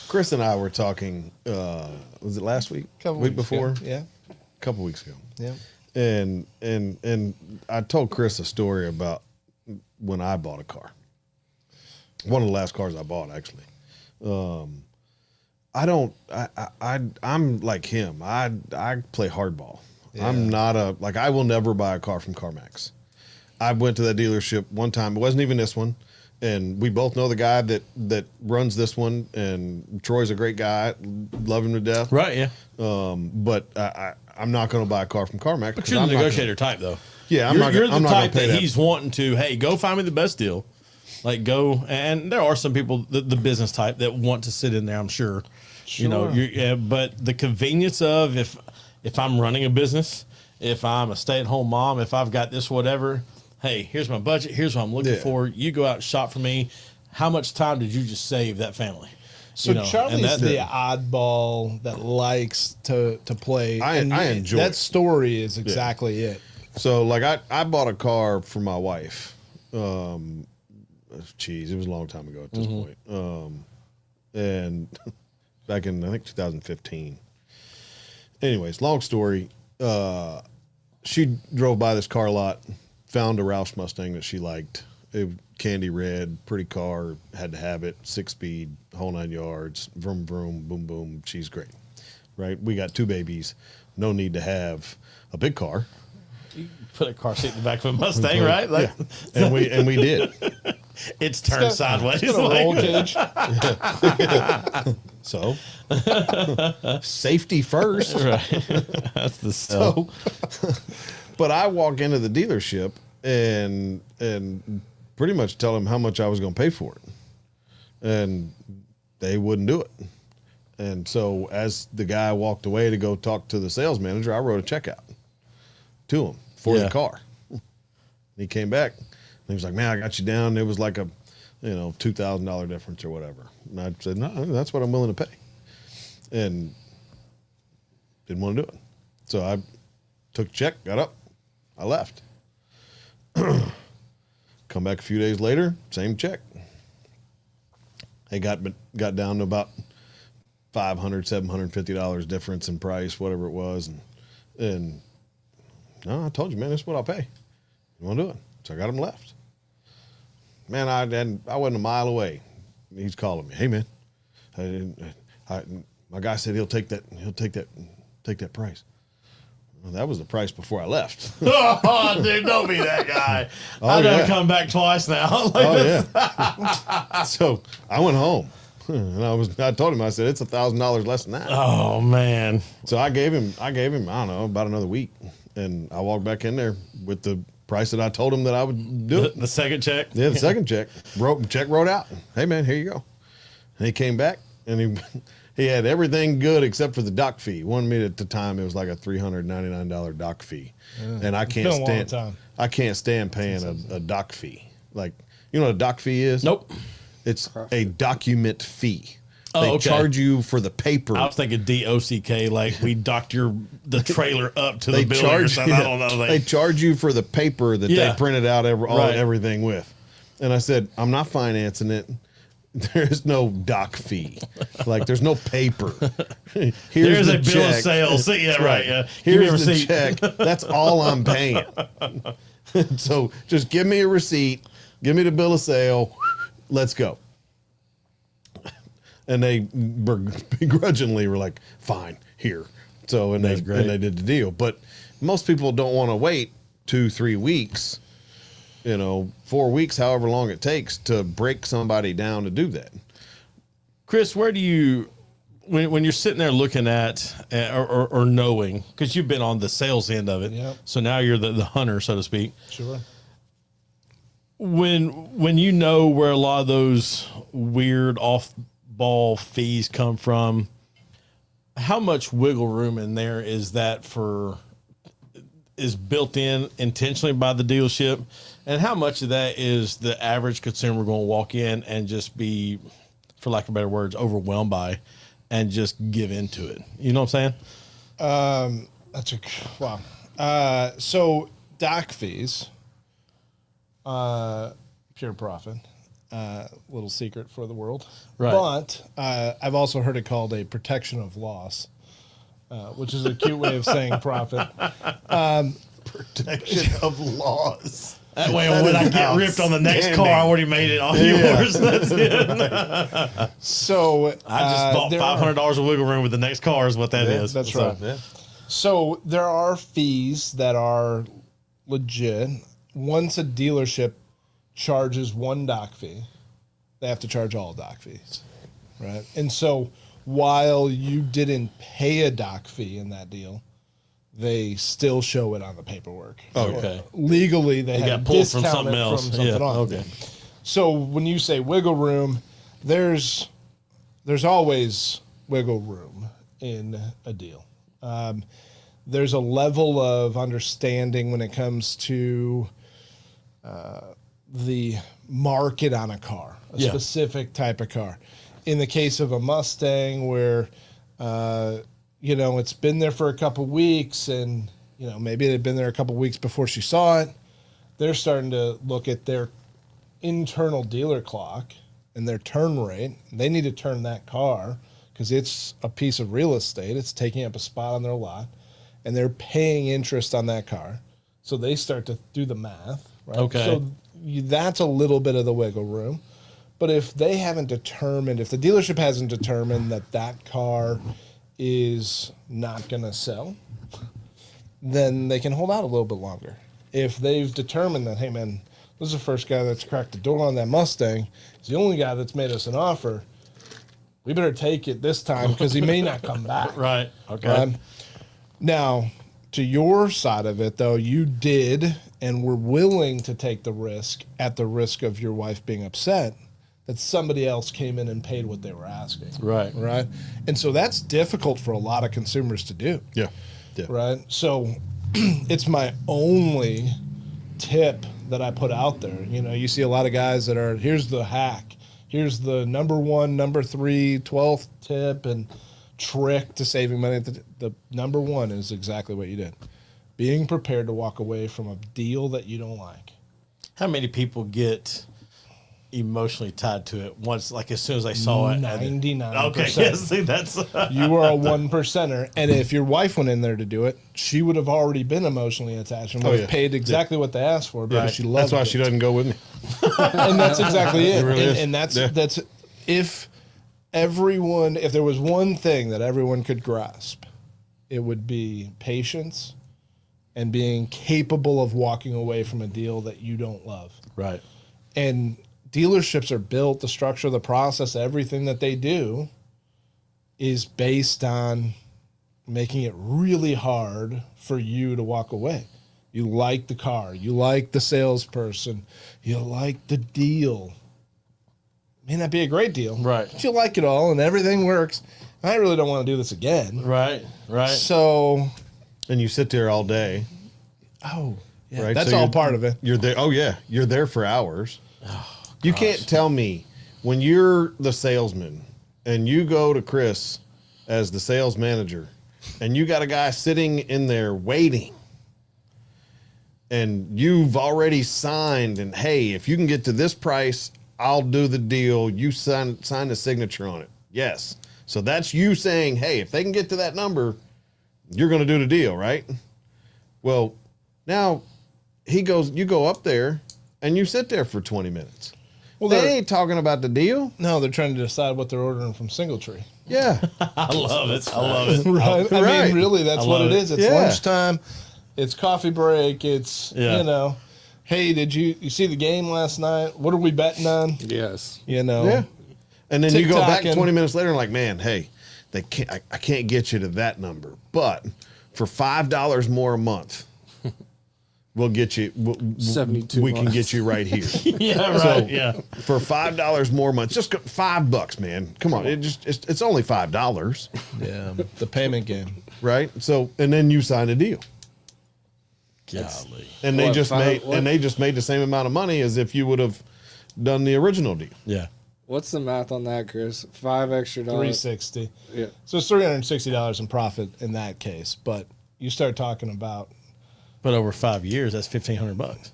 Chris and I were talking. Was it last week? Couple week weeks before? ago. Yeah. A couple weeks ago. Yeah. And I told Chris a story about when I bought a car. One of the last cars I bought, actually. I'm like him. I play hardball. Yeah. I'm not I will never buy a car from CarMax. I went to that dealership one time. It wasn't even this one. And we both know the guy that runs this one, and Troy's a great guy. Love him to death. Right, yeah. But I'm not going to buy a car from CarMax. But you're the negotiator type, though. Yeah, you're the type that that he's wanting to, hey, go find me the best deal. Like, go, and there are some people, the business type, that want to sit in there, I'm sure. But the convenience of if I'm running a business, if I'm a stay-at-home mom, if I've got this whatever, hey, here's my budget, here's what I'm looking for. You go out and shop for me. How much time did you just save that family? So Charlie's the oddball that likes to play. I enjoy that it. Story is exactly it. So, like, I bought a car for my wife. It was a long time ago at this point. And back in, I think, 2015. Anyways, long story. She drove by this car lot, found a Roush Mustang that she liked. candy red, pretty car, had to have it, 6-speed, whole 9 yards, vroom, vroom, boom, boom. She's great, right? We got 2 babies. No need to have a big car. Put a car seat in the back of a Mustang, right? Like, Yeah. And we did. it's turned sideways. It's got a roll cage. So safety first. Right. That's the So, but I walk into the dealership and pretty much tell them how much I was going to pay for it, and they wouldn't do it. And so, as the guy walked away to go talk to the sales manager, I wrote a check out to him for the car. He came back and he was like, "Man, I got you down. It was like a, $2,000 difference or whatever." And I said, "No, that's what I'm willing to pay," and didn't want to do it. So I took a check, got up, I left. Come back a few days later, same check. It got down to about $500, $750 difference in price, whatever it was, and no, I told you, man, this is what I'll pay. You want to do it? So I got him left. Man, I wasn't a mile away. He's calling me. "Hey, man, my guy said he'll take that price." Well, that was the price before I left. oh, dude, don't be that guy. I done come back twice now. Yeah. So I went home, and I told him, I said, "It's $1,000 less than that." Oh man. So I gave him, I don't know, about another week, and I walked back in there with the price that I told him that I would do it. The second check? Yeah, the second check. Check wrote out. "Hey, man, here you go." And he came back, and he had everything good except for the dock fee. Wanted me at the time, it was like a $399 dock fee. And I can't stand paying a dock fee. Like, you know what a dock fee is? Nope. It's a document fee. Oh, They okay. charge you for the paper. I was thinking DOCK, like we docked the trailer up to the They building or charge something. I don't know. they Like, charge you for the paper that Yeah. they printed out Right. everything with. And I said, "I'm not financing it. There's no dock fee. Like, there's no paper. there's a bill of sale. See, yeah, right. Yeah. Give me a Here's the receipt. check. That's all I'm paying. So just give me a receipt. Give me the bill of sale. Let's go." And they begrudgingly were like, "Fine, here." So and they did the deal. But most people don't want to wait 2-3 weeks, 4 weeks, however long it takes to break somebody down to do that. Chris, where do you, when you're sitting there looking at or knowing, because you've been on the sales end of it, so now you're the hunter, so to speak. Sure. When you know where a lot of those weird off-ball fees come from, how much wiggle room in there is built in intentionally by the dealership, and how much of that is the average consumer going to walk in and just be, for lack of better words, overwhelmed by and just give into it? You know what I'm saying? Wow. So dock fees, pure profit. Little secret for the world. Right. But I've also heard it called a protection of loss, which is a cute way of saying profit. Protection of loss. That way, when I get ripped on the next car, I already made it on yours. That's it. So I just bought $500 of wiggle room with the next car is what that is. That's So, right. yeah. So there are fees that are legit. Once a dealership charges one dock fee, they have to charge all dock fees, right? And so while you didn't pay a dock fee in that deal, they still show it on the paperwork. Okay. Legally, they got had pulled from discounted something else. From something Yeah, else. okay. So when you say wiggle room, there's always wiggle room in a deal. There's a level of understanding when it comes to the market on a car, a specific type of car. In the case of a Mustang, where it's been there for a couple weeks, and maybe it had been there a couple weeks before she saw it, they're starting to look at their internal dealer clock and their turn rate. They need to turn that car because it's a piece of real estate. It's taking up a spot on their lot, and they're paying interest on that car. So they start to do the math Right? Okay. So that's a little bit of the wiggle room. But if they haven't determined, if the dealership hasn't determined that that car is not going to sell, then they can hold out a little bit longer. If they've determined that, hey, man, this is the first guy that's cracked the door on that Mustang. He's the only guy that's made us an offer. We better take it this time because he may not come back. Right. Okay. Now, to your side of it, though, you did and were willing to take the risk at the risk of your wife being upset that somebody else came in and paid what they were asking. Right. Right. And so that's difficult for a lot of consumers to do. Yeah. Yeah. Right. So it's my only tip that I put out there. You know, you see a lot of guys that are, here's the hack. Here's the number 1, number 3, 12th tip and trick to saving money. The number 1 is exactly what you did. Being prepared to walk away from a deal that you don't like. How many people get emotionally tied to it once, like as soon as I saw it? 99%. Okay, yes, see, that's You are a 1%er. And if your wife went in there to do it, she would have already been emotionally attached and would have paid exactly what they asked for because she loved it. That's why she doesn't go with me. And that's exactly it. really is. And that's if everyone, if there was one thing that everyone could grasp, it would be patience and being capable of walking away from a deal that you don't love. right. And dealerships are built, the structure, the process, everything that they do is based on making it really hard for you to walk away. You like the car, you like the salesperson, you like the deal. May not be a great deal, Right. but you like it all and everything works. I really don't want to do this again. Right. Right. So, And you sit there all day. oh, yeah, Right, that's so all you're- part of it. You're there. Oh yeah, you're there for hours. You can't tell me when you're the salesman and you go to Chris as the sales manager and you got a guy sitting in there waiting and you've already signed and hey, if you can get to this price, I'll do the deal. You sign the signature on it. Yes. So that's you saying, hey, if they can get to that number, you're going to do the deal, right? Well, now you go up there and you sit there for 20 minutes. Well, they ain't talking about the deal. No, they're trying to decide what they're ordering from Singletree. Yeah. I love it. I love it. Right. I Right. mean, really, that's I what love it it. is. It's Yeah. lunchtime. It's coffee break. It's, Yeah. you know, hey, did you see the game last night? What are we betting on? Yes. You know, Yeah. And then you go back TikToking. 20 minutes later and like, man, hey, they can't. I can't get you to that number, but for $5 more a month, we'll get you. 72 We can months. get you right here. Yeah. Right. So, yeah. For $5 more a month, just go, $5, man. Come on, it's only $5, yeah, the payment game. right? So and then you sign a deal, Golly. and they What, just five- what? they just made the same amount of money as if you would have done the original deal. Yeah. What's the math on that, Chris? $5 extra. $360. Yeah. So it's $360 in profit in that case. But you start talking about, But over 5 years, that's $1,500.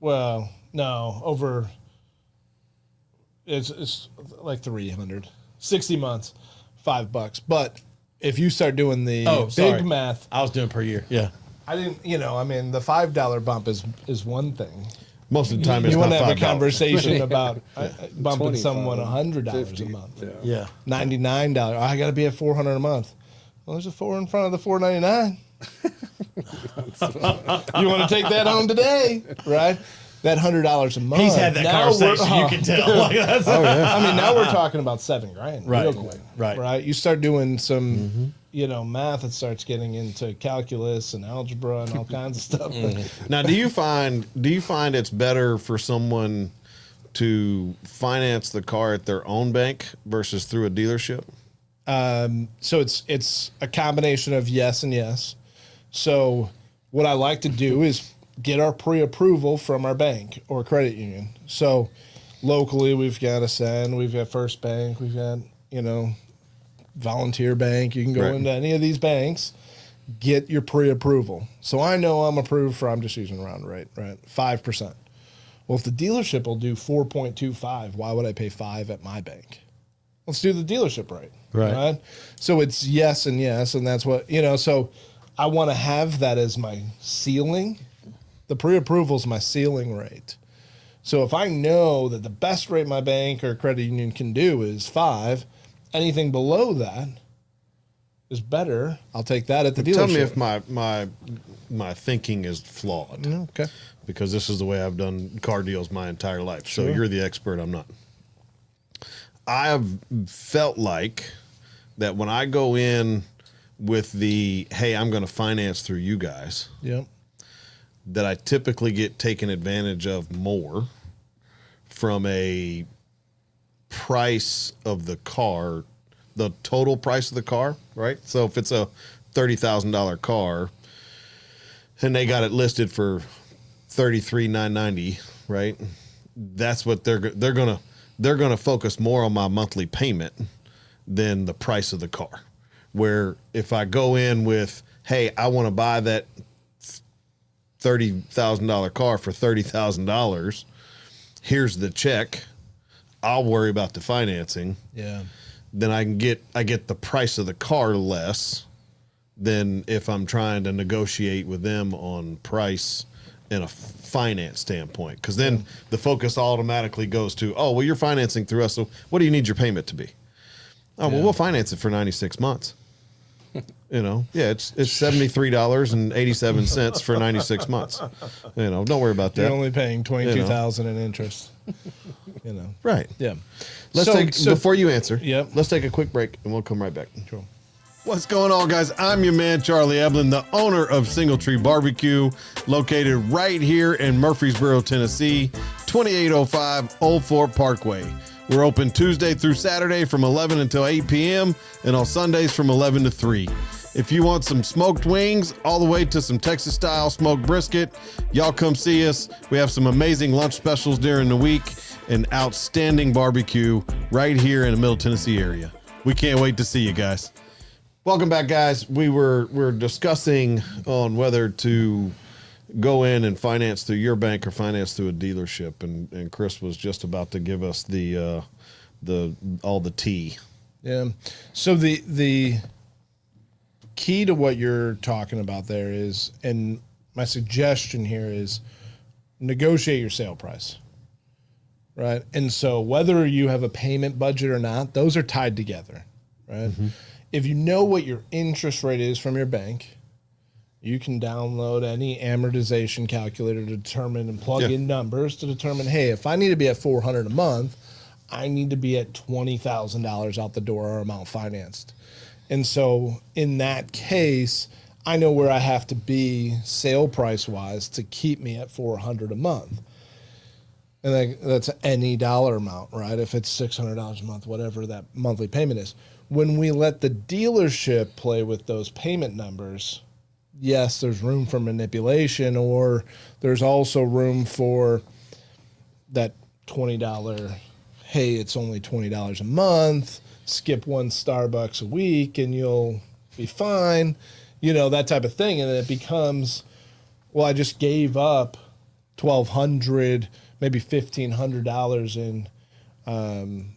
well, no, over. It's like 300, 60 months, $5. But if you start doing the big sorry. math, I was doing per year. Yeah. I didn't. You know, I mean, the $5 bump is one thing. Most of the time, it's You not want to have $5. a conversation about bumping 25, someone $100 a 50. month. Yeah. Yeah. $99. Oh, I got to be at $400 a month. Well, there's a 4 in front of the $499. You want to take that home today, right? That $100 a month. He's had that Now conversation. we're- You can tell. Like, that's, I mean, now we're talking about $7,000 Right, real quick, right. You start doing some, you know, math. It starts getting into calculus and algebra and all kinds of stuff. Now, do you find it's better for someone to finance the car at their own bank versus through a dealership? So it's a combination of yes and yes. So what I like to do is get our pre-approval from our bank or credit union. So locally, we've got Ascend, we've got First Bank, we've got, you know, Volunteer Bank. You can go Right. into any of these banks, get your pre-approval. So I know I'm approved for, I'm just using round rate, right? 5%. Well, if the dealership will do 4.25, why would I pay 5 at my bank? Let's do the dealership rate. Right. So it's yes and yes, and that's what, you know, so I want to have that as my ceiling The pre-approval is my ceiling rate. So if I know that the best rate my bank or credit union can do is 5, anything below that is better. I'll take that at the dealership. Tell me if my thinking is flawed. Okay. Because this is the way I've done car deals my entire life. So you're the expert, I'm not. I have felt like that when I go in with the, hey, I'm going to finance through you guys, Yep. that I typically get taken advantage of more from a price of the car, the total price of the car, right? So if it's a $30,000 car and they got it listed for $33,990, right? That's what they're gonna focus more on my monthly payment than the price of the car. Where if I go in with, hey, I want to buy that $30,000 car for $30,000, here's the check, I'll worry about the financing. Yeah. Then I get the price of the car less than if I'm trying to negotiate with them on price in a finance standpoint. Because then the focus automatically goes to, oh, well, you're financing through us, so what do you need your payment to be? Oh, well, we'll finance it for 96 months. You know, yeah, it's $73.87 for 96 months. You know, don't worry about that. You're only paying $22,000 in interest. You know, Right. yeah. Before you answer, Yep. let's take a quick break and we'll come right back. Cool. What's going on, guys? I'm your man, Charlie Eblin, the owner of Single Tree Barbecue, located right here in Murfreesboro, Tennessee, 2805 Old Fort Parkway. We're open Tuesday through Saturday from 11 until 8 p.m. and on Sundays from 11 to 3. If you want some smoked wings all the way to some Texas-style smoked brisket, y'all come see us. We have some amazing lunch specials during the week and outstanding barbecue right here in the Middle Tennessee area. We can't wait to see you guys. Welcome back, guys. We're discussing on whether to go in and finance through your bank or finance through a dealership, and Chris was just about to give us the all the tea. Yeah. So the key to what you're talking about there is, and my suggestion here is, negotiate your sale price. Right. And so whether you have a payment budget or not, those are tied together. Right. Mm-hmm. If you know what your interest rate is from your bank, you can download any amortization calculator to determine and plug in numbers to determine, hey, if I need to be at $400 a month, I need to be at $20,000 out the door or amount financed. And so in that case, I know where I have to be sale price wise to keep me at $400 a month. And that's any dollar amount, right? If it's $600 a month, whatever that monthly payment is. When we let the dealership play with those payment numbers, yes, there's room for manipulation, or there's also room for that $20, hey, it's only $20 a month, skip one Starbucks a week and you'll be fine, you know, that type of thing. And then it becomes, well, I just gave up $1,200, maybe $1,500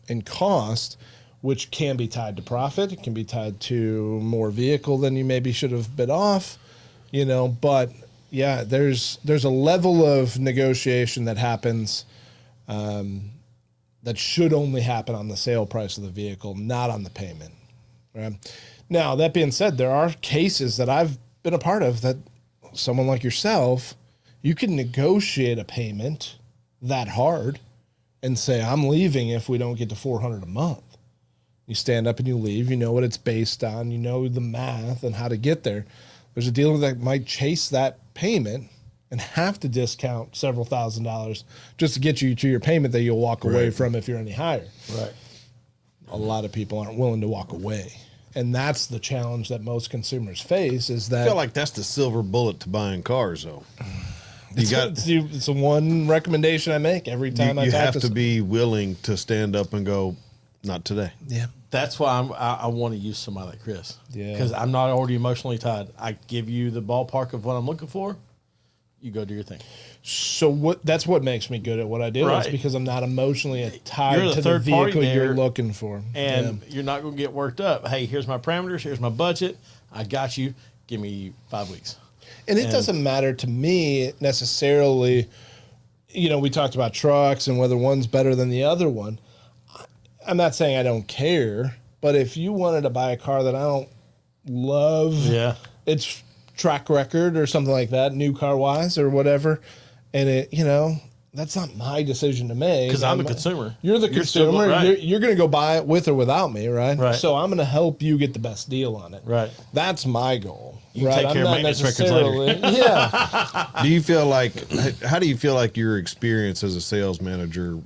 in cost, which can be tied to profit. It can be tied to more vehicle than you maybe should have bid off, you know. But yeah, there's a level of negotiation that happens that should only happen on the sale price of the vehicle, not on the payment. Right? Now, that being said, there are cases that I've been a part of that someone like yourself, you can negotiate a payment that hard and say, I'm leaving if we don't get to $400 a month. You stand up and you leave. You know what it's based on. You know the math and how to get there. There's a dealer that might chase that payment and have to discount several $1,000s just to get you to your payment that you'll walk away from if you're any higher. Right. A lot of people aren't willing to walk away. And that's the challenge that most consumers face, is that... I feel like that's the silver bullet to buying cars, though. It's the one recommendation I make every time I talk to You have to be willing to stand up and go, not today. Yeah. That's why I want to use somebody like Chris. Yeah. Because I'm not already emotionally tied. I give you the ballpark of what I'm looking for. You go do your thing. So that's what makes me good at what I do. Right. Is because I'm not emotionally tied You're the to the third party vehicle there, you're looking for. And you're not going to get worked up. Hey, here's my parameters. Here's my budget. I got you. Give me 5 weeks. And it doesn't matter to me necessarily. You know, we talked about trucks and whether one's better than the other one. I'm not saying I don't care, but if you wanted to buy a car that I don't love, its track record or something like that, new car wise or whatever, and it, you know, that's not my decision to make. Because I'm the consumer. You're the consumer. Right. You're going to go buy it with or without me, right? Right. So I'm going to help you get the best deal on it. Right. That's my goal. You right? take care of maintenance records later. Yeah. Do you feel like, how do you feel like your experience as a sales manager,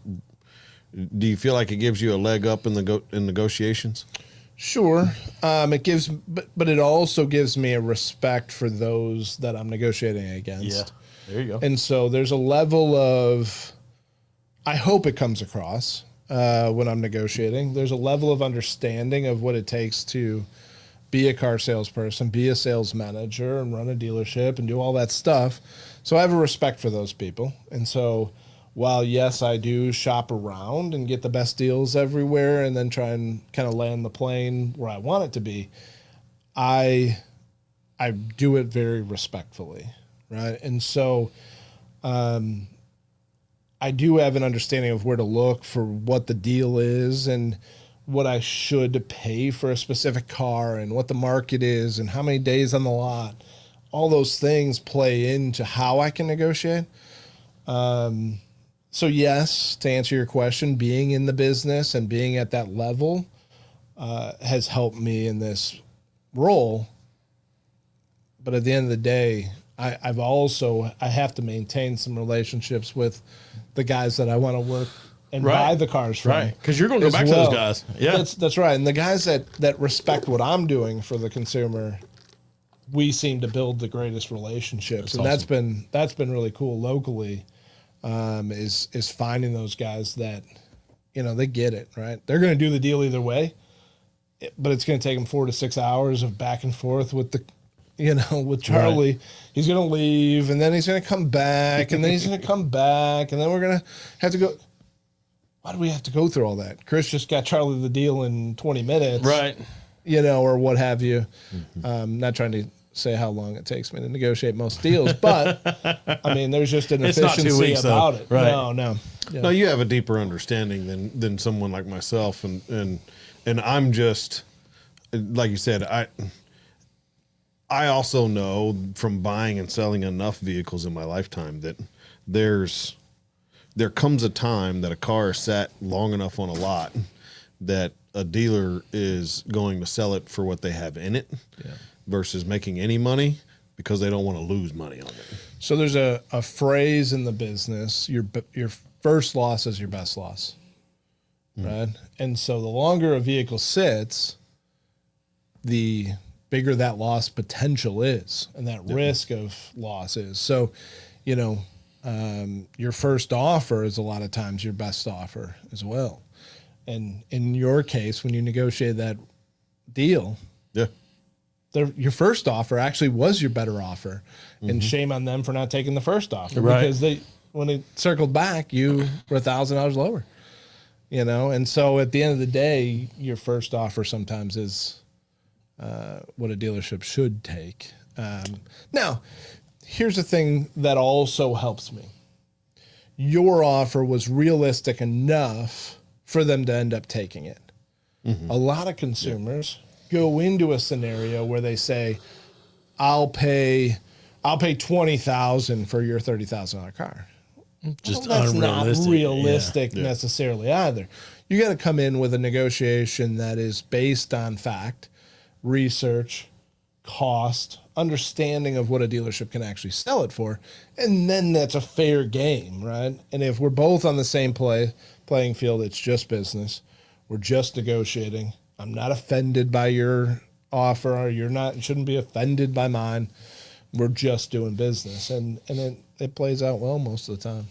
do you feel like it gives you a leg up in in negotiations? Sure. It gives, but it also gives me a respect for those that I'm negotiating against. Yeah. There you go. And so there's a level of, I hope it comes across when I'm negotiating. There's a level of understanding of what it takes to be a car salesperson, be a sales manager, and run a dealership and do all that stuff. So I have a respect for those people. And so while, yes, I do shop around and get the best deals everywhere and then try and kind of land the plane where I want it to be, I do it very respectfully. Right. And so I do have an understanding of where to look for what the deal is and what I should pay for a specific car and what the market is and how many days on the lot. All those things play into how I can negotiate. So yes, to answer your question, being in the business and being at that level has helped me in this role. But at the end of the day, I have to maintain some relationships with the guys that I want to work and buy the cars from. Right, because you're going to go back to those guys. Yeah, that's right. And the guys that respect what I'm doing for the consumer, we seem to build the greatest relationships, and awesome. that's been really cool locally. Is finding those guys that, you know, they get it, right? They're going to do the deal either way, but it's going to take them 4 to 6 hours of back and forth with with Charlie. Right. He's going to leave, and then he's going to come back, and then he's going to come back, and then we're going to have to go. Why do we have to go through all that? Chris just got Charlie the deal in 20 minutes. Right. Or what have you. Not trying to say how long it takes me to negotiate most deals, but I mean, there's just an efficiency about it. Right. No. Yeah. No, you have a deeper understanding than someone like myself, and I'm just, like you said, I also know from buying and selling enough vehicles in my lifetime that there comes a time that a car is sat long enough on a lot that a dealer is going to sell it for what they have in it versus making any money because they don't want to lose money on it. So there's a phrase in the business, your first loss is your best loss, right? And so the longer a vehicle sits, the bigger that loss potential is and that risk of loss is. So, your first offer is a lot of times your best offer as well. And in your case, when you negotiate that deal, your first offer actually was your better offer. And shame on them for not taking the first offer because when it circled back, you were $1,000 lower, And so at the end of the day, your first offer sometimes is what a dealership should take. Now, here's the thing that also helps me. Your offer was realistic enough for them to end up taking it. A lot of consumers go into a scenario where they say, I'll pay $20,000 for your $30,000 car. Just that's unrealistic. Not realistic necessarily either. You got to come in with a negotiation that is based on fact, research, cost, understanding of what a dealership can actually sell it for, and then that's a fair game, right? And if we're both on the same playing field, it's just business. We're just negotiating. I'm not offended by your offer, or shouldn't be offended by mine. We're just doing business, and it plays out well most of the time.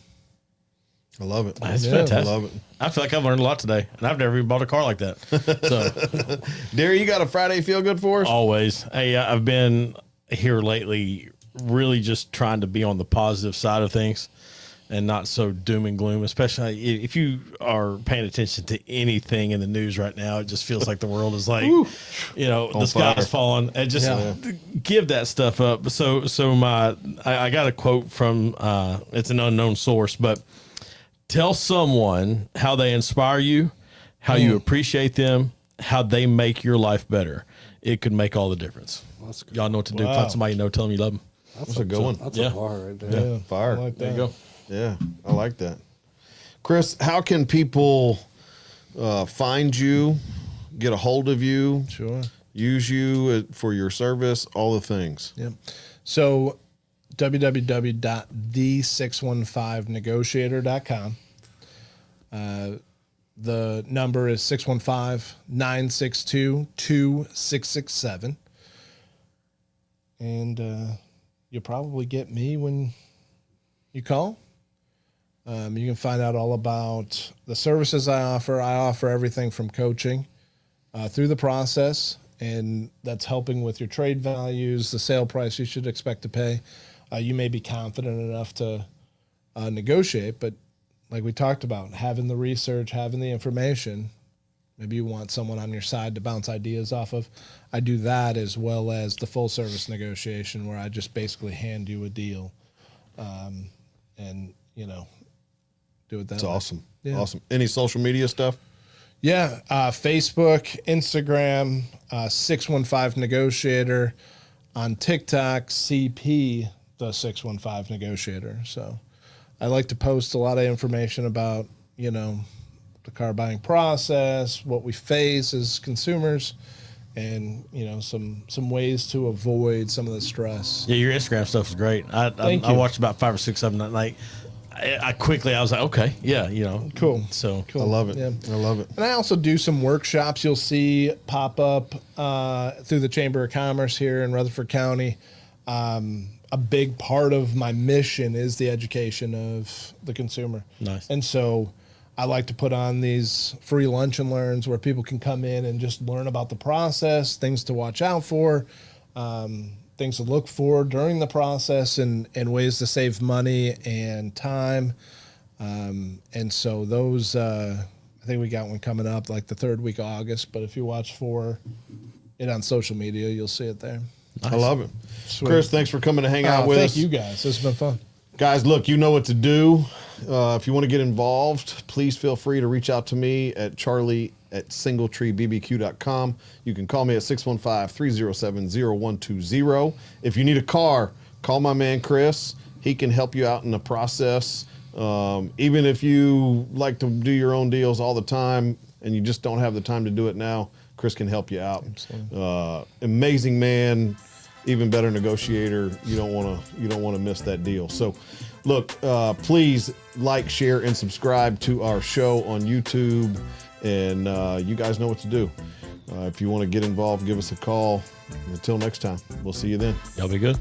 I love it. That's fantastic. I love it. I feel like I've learned a lot today, and I've never even bought a car like that. So, Derry, you got a Friday feel good for us? Always. Hey, I've been here lately really just trying to be on the positive side of things. and not so doom and gloom, especially if you are paying attention to anything in the news right now. It just feels like the world is like, the sky's falling, and just give that stuff up. So I got a quote from, it's an unknown source, but tell someone how they inspire you, how you appreciate them, how they make your life better. It could make all the difference. Y'all know what to do. Find somebody you know, tell them you love them. That's a good one. That's a bar right there. Yeah, Fire. I like that. There you go. Yeah, I like that. Chris, how can people find you, get a hold of you, use you for your service, all the things? Yep. So www.the615negotiator.com. The number is 615-962-2667. And you'll probably get me when you call. You can find out all about the services I offer. I offer everything from coaching through the process, and that's helping with your trade values, the sale price you should expect to pay. You may be confident enough to negotiate, but like we talked about, having the research, having the information, maybe you want someone on your side to bounce ideas off of. I do that, as well as the full service negotiation, where I just basically hand you a deal, and do it that way. That's awesome. Yeah. Awesome. Any social media stuff? Yeah, Facebook, Instagram, 615 Negotiator, on TikTok, CP the 615 Negotiator. So I like to post a lot of information about, the car buying process, what we face as consumers, and, some ways to avoid some of the stress. Yeah, your Instagram stuff is great. I watched about 5 or 6 of them that night. I was like, okay, yeah, Cool. So Cool. I love it. Yeah. I love it. And I also do some workshops you'll see pop up through the Chamber of Commerce here in Rutherford County. A big part of my mission is the education of the consumer. Nice. And so I like to put on these free lunch and learns where people can come in and just learn about the process, things to watch out for, things to look for during the process, and ways to save money and time. And so those, I think we got one coming up like the 3rd week of August, but if you watch for it on social media, you'll see it there. Nice. I love it. Sweet. Chris, thanks for coming to hang out with us. Thank you guys. This has been fun. Guys, look, you know what to do. If you want to get involved, please feel free to reach out to me at charlie@singletreebbq.com. You can call me at 615-307-0120. If you need a car, call my man Chris. He can help you out in the process. Even if you like to do your own deals all the time and you just don't have the time to do it now, Chris can help you out. Amazing man, even better negotiator. You don't want to miss that deal. So, look, please like, share, and subscribe to our show on YouTube. And you guys know what to do. If you want to get involved, give us a call. Until next time, we'll see you then. Y'all be good.